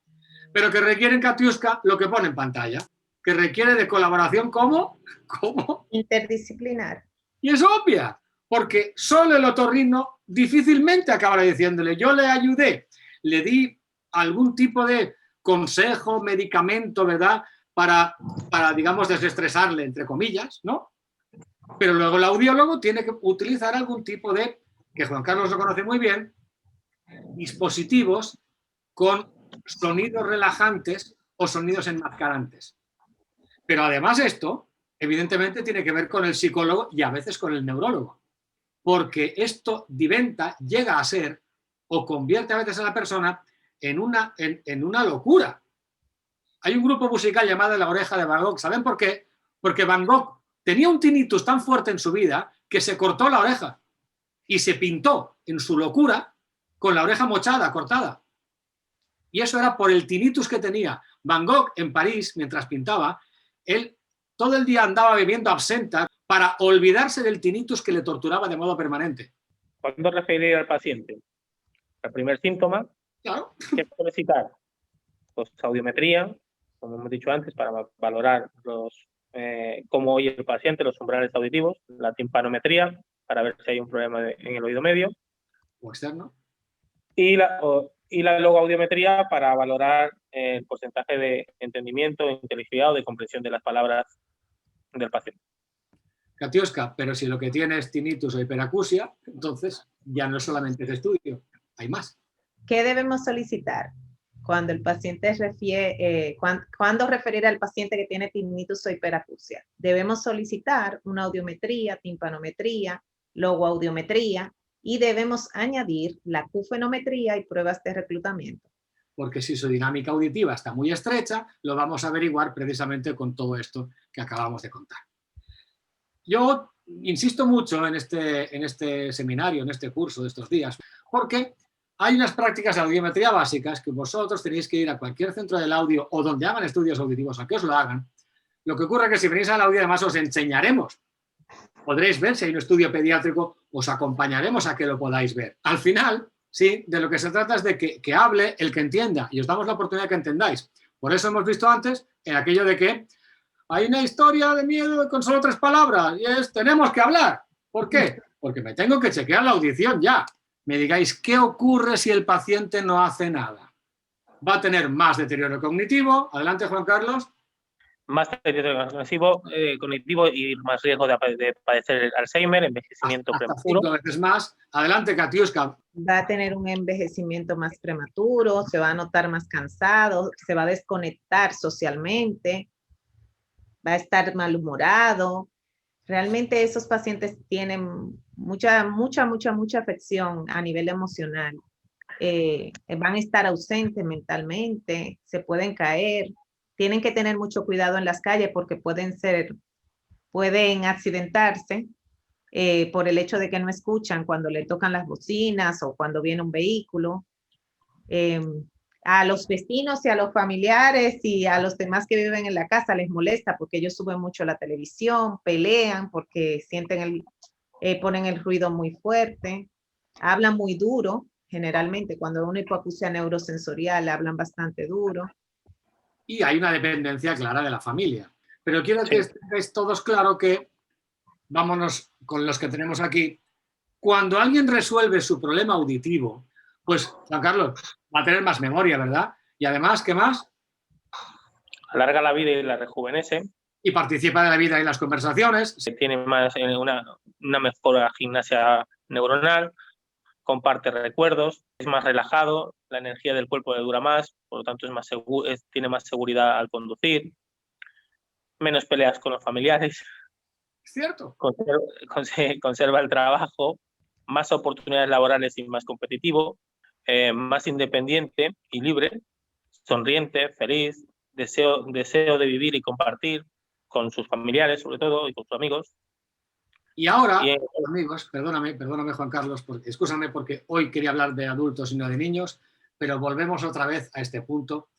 pero que requieren, Katiuska, lo que pone en pantalla, que requiere de colaboración ¿cómo? Interdisciplinar. Y es obvia, porque solo el otorrino difícilmente acabará diciéndole, yo le ayudé, le di algún tipo de consejo, medicamento, ¿verdad?, para digamos, desestresarle, entre comillas, ¿no? Pero luego el audiólogo tiene que utilizar algún tipo de, que Juan Carlos lo conoce muy bien, dispositivos con sonidos relajantes o sonidos enmascarantes. Pero además esto, evidentemente, tiene que ver con el psicólogo y a veces con el neurólogo, porque esto diventa, llega a ser o convierte a veces a la persona en una locura. Hay un grupo musical llamado La Oreja de Van Gogh. ¿Saben por qué? Porque Van Gogh tenía un tinnitus tan fuerte en su vida que se cortó la oreja y se pintó en su locura con la oreja mochada, cortada. Y eso era por el tinnitus que tenía. Van Gogh en París, mientras pintaba, él todo el día andaba bebiendo absenta para olvidarse del tinnitus que le torturaba de modo permanente. ¿Cuándo referir al paciente? El primer síntoma, Claro. ¿qué solicitar? Pues audiometría, como hemos dicho antes, para valorar cómo oye el paciente, los umbrales auditivos, la timpanometría, para ver si hay un problema en el oído medio. O externo. Y la logoaudiometría para valorar el porcentaje de entendimiento, inteligibilidad o de comprensión de las palabras del paciente. Katiuska, pero si lo que tiene es tinnitus o hiperacusia, entonces ya no es solamente ese estudio, hay más. ¿Qué debemos solicitar cuando el paciente refiere, cuando referir al paciente que tiene tinnitus o hiperacusia? Debemos solicitar una audiometría, timpanometría, logoaudiometría y debemos añadir la acufenometría y pruebas de reclutamiento. Porque si su dinámica auditiva está muy estrecha, lo vamos a averiguar precisamente con todo esto que acabamos de contar. Yo insisto mucho en este seminario, en este curso de estos días, porque hay unas prácticas de audiometría básicas que vosotros tenéis que ir a cualquier centro del audio o donde hagan estudios auditivos a que os lo hagan. Lo que ocurre es que si venís al audio, además os enseñaremos. Podréis ver si hay un estudio pediátrico, os acompañaremos a que lo podáis ver. Al final, sí, de lo que se trata es de que hable el que entienda y os damos la oportunidad de que entendáis. Por eso hemos visto antes en aquello de que hay una historia de miedo con solo 3 palabras y es tenemos que hablar. ¿Por qué? Porque me tengo que chequear la audición ya. Me digáis, ¿qué ocurre si el paciente no hace nada? Va a tener más deterioro cognitivo. Adelante, Juan Carlos. Más deterioro cognitivo y más riesgo de padecer el Alzheimer, envejecimiento hasta prematuro. 5 veces más. Adelante, Katiuska. Va a tener un envejecimiento más prematuro, se va a notar más cansado, se va a desconectar socialmente, va a estar malhumorado. Realmente esos pacientes tienen mucha afección a nivel emocional. Van a estar ausentes mentalmente, se pueden caer. Tienen que tener mucho cuidado en las calles porque pueden accidentarse por el hecho de que no escuchan cuando le tocan las bocinas o cuando viene un vehículo. A los vecinos y a los familiares y a los demás que viven en la casa les molesta porque ellos suben mucho la televisión, pelean porque ponen el ruido muy fuerte, hablan muy duro. Generalmente cuando hay una hipoacusia neurosensorial hablan bastante duro. Y hay una dependencia clara de la familia. Pero quiero que estéis todos claro que, vámonos con los que tenemos aquí, cuando alguien resuelve su problema auditivo, pues, Juan Carlos, va a tener más memoria, ¿verdad? Y además, ¿qué más? Alarga la vida y la rejuvenece. Y participa de la vida y las conversaciones. Tiene más una mejor gimnasia neuronal, comparte recuerdos, es más relajado, la energía del cuerpo le dura más, por lo tanto tiene más seguridad al conducir, menos peleas con los familiares, ¿Es cierto? conserva el trabajo, más oportunidades laborales y más competitivo, más independiente y libre, sonriente, feliz, deseo de vivir y compartir con sus familiares, sobre todo, y con sus amigos. Y ahora, amigos, perdóname Juan Carlos, excúsame porque hoy quería hablar de adultos y no de niños, pero volvemos otra vez a este punto.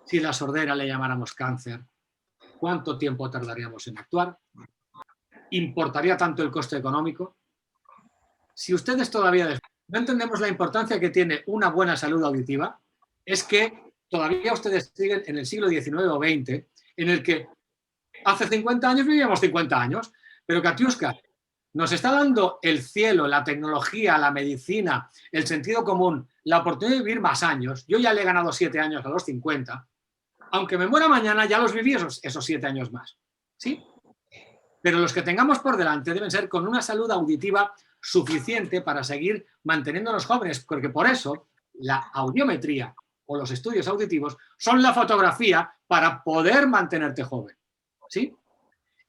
Si la sordera le llamáramos cáncer, ¿cuánto tiempo tardaríamos en actuar? ¿Importaría tanto el coste económico? Si ustedes todavía no entendemos la importancia que tiene una buena salud auditiva, es que todavía ustedes siguen en el siglo XIX o XX, en el que hace 50 años vivíamos 50 años, pero Katiuska, nos está dando el cielo, la tecnología, la medicina, el sentido común, la oportunidad de vivir más años. Yo ya le he ganado 7 años a los 50. Aunque me muera mañana, ya los viví esos 7 años más. ¿Sí? Pero los que tengamos por delante deben ser con una salud auditiva suficiente para seguir manteniéndonos jóvenes, porque por eso la audiometría o los estudios auditivos son la fotografía para poder mantenerte joven. ¿Sí?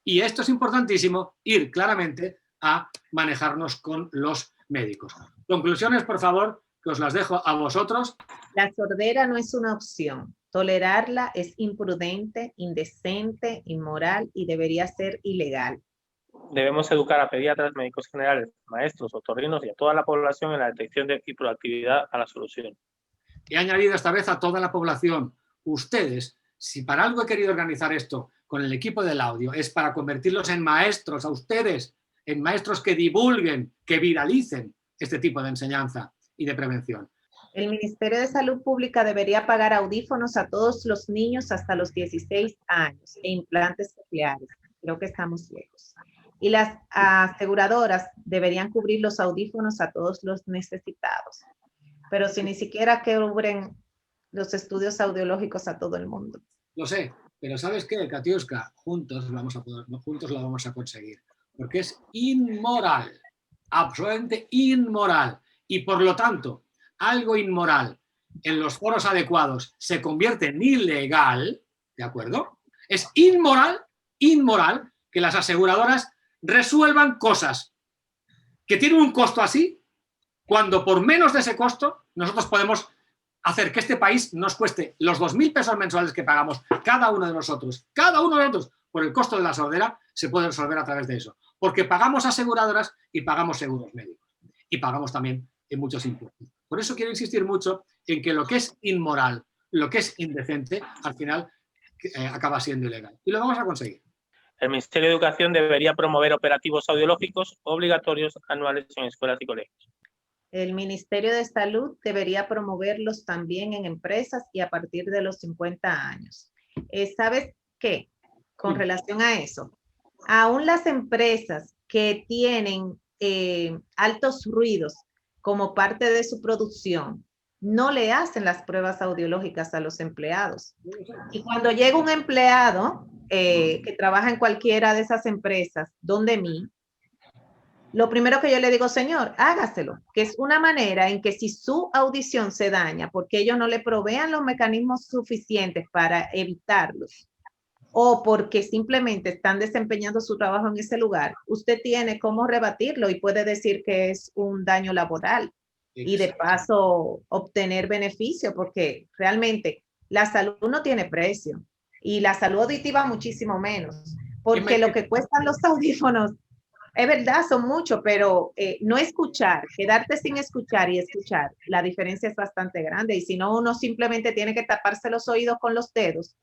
Y esto es importantísimo, ir claramente a manejarnos con los médicos. Conclusiones, por favor, que os las dejo a vosotros. La sordera no es una opción. Tolerarla es imprudente, indecente, inmoral y debería ser ilegal. Debemos educar a pediatras, médicos generales, maestros, otorrinos y a toda la población en la detección y proactividad a la solución. He añadido esta vez a toda la población. Ustedes, si para algo he querido organizar esto con el equipo del audio, es para convertirlos en maestros, a ustedes, en maestros que divulguen, que viralicen este tipo de enseñanza y de prevención. El Ministerio de Salud Pública debería pagar audífonos a todos los niños hasta los 16 años e implantes cocleares. Creo que estamos lejos. Y las aseguradoras deberían cubrir los audífonos a todos los necesitados. Pero si ni siquiera cubren los estudios audiológicos a todo el mundo. Lo sé, pero ¿sabes qué, Katiuska? Juntos lo vamos a conseguir. Porque es inmoral, absolutamente inmoral. Y por lo tanto, algo inmoral en los foros adecuados se convierte en ilegal, ¿de acuerdo? Es inmoral que las aseguradoras resuelvan cosas que tienen un costo así, cuando por menos de ese costo nosotros podemos hacer que este país nos cueste los 2.000 pesos mensuales que pagamos cada uno de nosotros por el costo de la sordera, se puede resolver a través de eso. Porque pagamos aseguradoras y pagamos seguros médicos. Y pagamos también en muchos impuestos. Por eso quiero insistir mucho en que lo que es inmoral, lo que es indecente, al final acaba siendo ilegal. Y lo vamos a conseguir. El Ministerio de Educación debería promover operativos audiológicos obligatorios anuales en escuelas y colegios. El Ministerio de Salud debería promoverlos también en empresas y a partir de los 50 años. ¿Sabes qué? Con relación a eso, aún las empresas que tienen altos ruidos como parte de su producción, no le hacen las pruebas audiológicas a los empleados. Y cuando llega un empleado que trabaja en cualquiera de esas empresas, donde mí, lo primero que yo le digo, señor, hágaselo, que es una manera en que si su audición se daña porque ellos no le provean los mecanismos suficientes para evitarlos o porque simplemente están desempeñando su trabajo en ese lugar, usted tiene cómo rebatirlo y puede decir que es un daño laboral y de paso obtener beneficio, porque realmente la salud no tiene precio y la salud auditiva muchísimo menos, porque lo que cuestan los audífonos, es verdad, son muchos, pero no escuchar, quedarte sin escuchar y escuchar, la diferencia es bastante grande y si no uno simplemente tiene que taparse los oídos con los dedos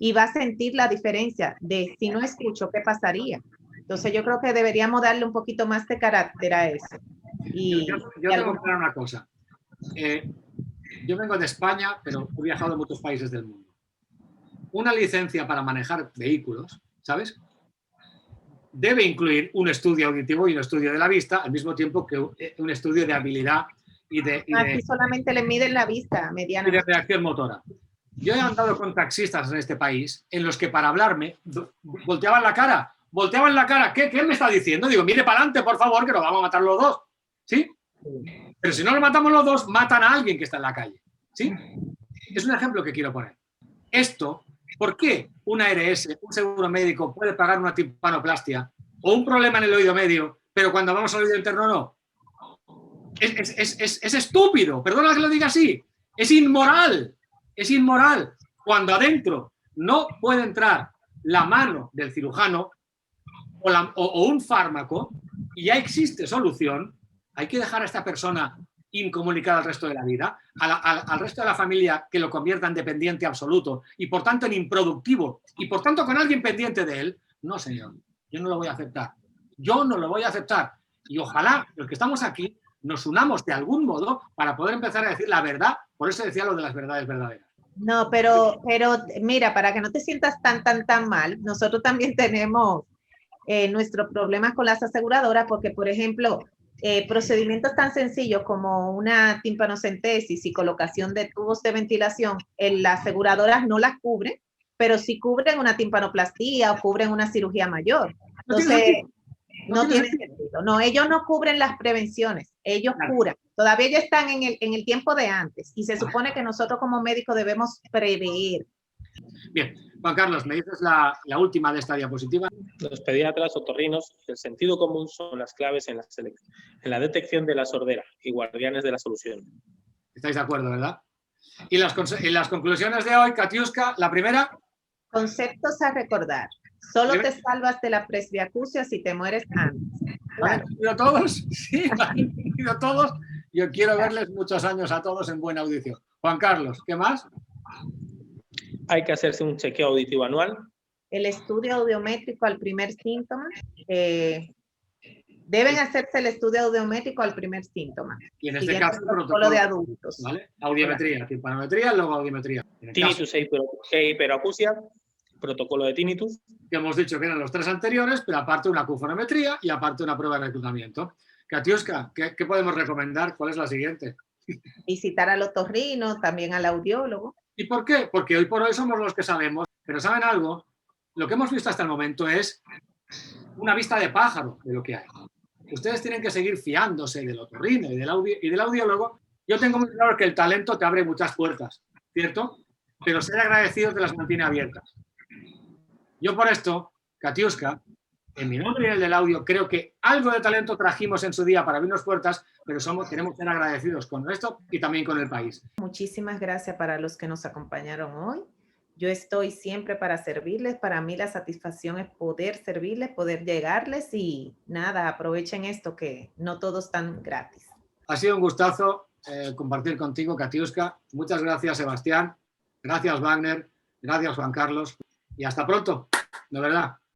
y va a sentir la diferencia de si no escucho, ¿qué pasaría? Entonces yo creo que deberíamos darle un poquito más de carácter a eso. Y yo tengo que aclarar una cosa. Yo vengo de España, pero he viajado a muchos países del mundo. Una licencia para manejar vehículos, ¿sabes?, debe incluir un estudio auditivo y un estudio de la vista, al mismo tiempo que un estudio de habilidad y de solamente le miden la vista mediana. Y de reacción motora. Yo he andado con taxistas en este país en los que para hablarme volteaban la cara. ¿Qué me está diciendo? Digo, mire para adelante, por favor, que nos vamos a matar los dos. ¿Sí? Pero si no lo matamos los dos, matan a alguien que está en la calle. ¿Sí? Es un ejemplo que quiero poner. Esto ¿Por qué una ARS, un seguro médico, puede pagar una timpanoplastia o un problema en el oído medio, pero cuando vamos al oído interno no? Es estúpido, perdona que lo diga así, es inmoral, cuando adentro no puede entrar la mano del cirujano o un fármaco y ya existe solución. Hay que dejar a esta persona incomunicada al resto de la vida, al resto de la familia que lo convierta en dependiente absoluto y por tanto en improductivo y por tanto con alguien pendiente de él. No, señor, yo no lo voy a aceptar. Yo no lo voy a aceptar. Y ojalá los que estamos aquí nos unamos de algún modo para poder empezar a decir la verdad. Por eso decía lo de las verdades verdaderas. No, pero mira, para que no te sientas tan mal, nosotros también tenemos nuestros problemas con las aseguradoras porque, por ejemplo, procedimientos tan sencillos como una timpanocentesis y colocación de tubos de ventilación, las aseguradoras no las cubren, pero sí cubren una timpanoplastía o cubren una cirugía mayor. Entonces, no tiene sentido. No, ellos no cubren las prevenciones, ellos curan. Todavía ellos están en el tiempo de antes y se supone que nosotros como médicos debemos prever. Bien, Juan Carlos, me dices la última de esta diapositiva. Los pediatras, otorrinos, el sentido común son las claves en la detección de la sordera y guardianes de la solución. ¿Estáis de acuerdo, verdad? Y las conclusiones de hoy, Katiuska, la primera. Conceptos a recordar. Solo te salvas de la presbiacusia si te mueres antes. ¿Lo han entendido todos? Sí, lo han entendido todos. Yo quiero verles muchos años a todos en buena audición. Juan Carlos, ¿qué más? Hay que hacerse un chequeo auditivo anual. El estudio audiométrico al primer síntoma. Deben hacerse el estudio audiométrico al primer síntoma. Y en este caso, el protocolo de adultos. ¿Vale? Audiometría, timpanometría, luego audiometría. Tinnitus e hiperacusia, protocolo de tinnitus. Que hemos dicho que eran los 3 anteriores, pero aparte una acufonometría y aparte una prueba de reclutamiento. Katiuska, ¿qué podemos recomendar? ¿Cuál es la siguiente? Visitar al otorrino, también al audiólogo. ¿Y por qué? Porque hoy por hoy somos los que sabemos, pero ¿saben algo? Lo que hemos visto hasta el momento es una vista de pájaro de lo que hay. Ustedes tienen que seguir fiándose del otorrino y del audiólogo. Yo tengo muy claro que el talento te abre muchas puertas, ¿cierto? Pero ser agradecido te las mantiene abiertas. Yo por esto, Katiuska, en mi nombre y en el del audio, creo que algo de talento trajimos en su día para abrirnos puertas, pero queremos ser agradecidos con esto y también con el país. Muchísimas gracias para los que nos acompañaron hoy. Yo estoy siempre para servirles. Para mí la satisfacción es poder servirles, poder llegarles y nada, aprovechen esto que no todo es tan gratis. Ha sido un gustazo compartir contigo, Katiuska. Muchas gracias, Sebastián. Gracias, Wagner. Gracias, Juan Carlos. Y hasta pronto, de verdad.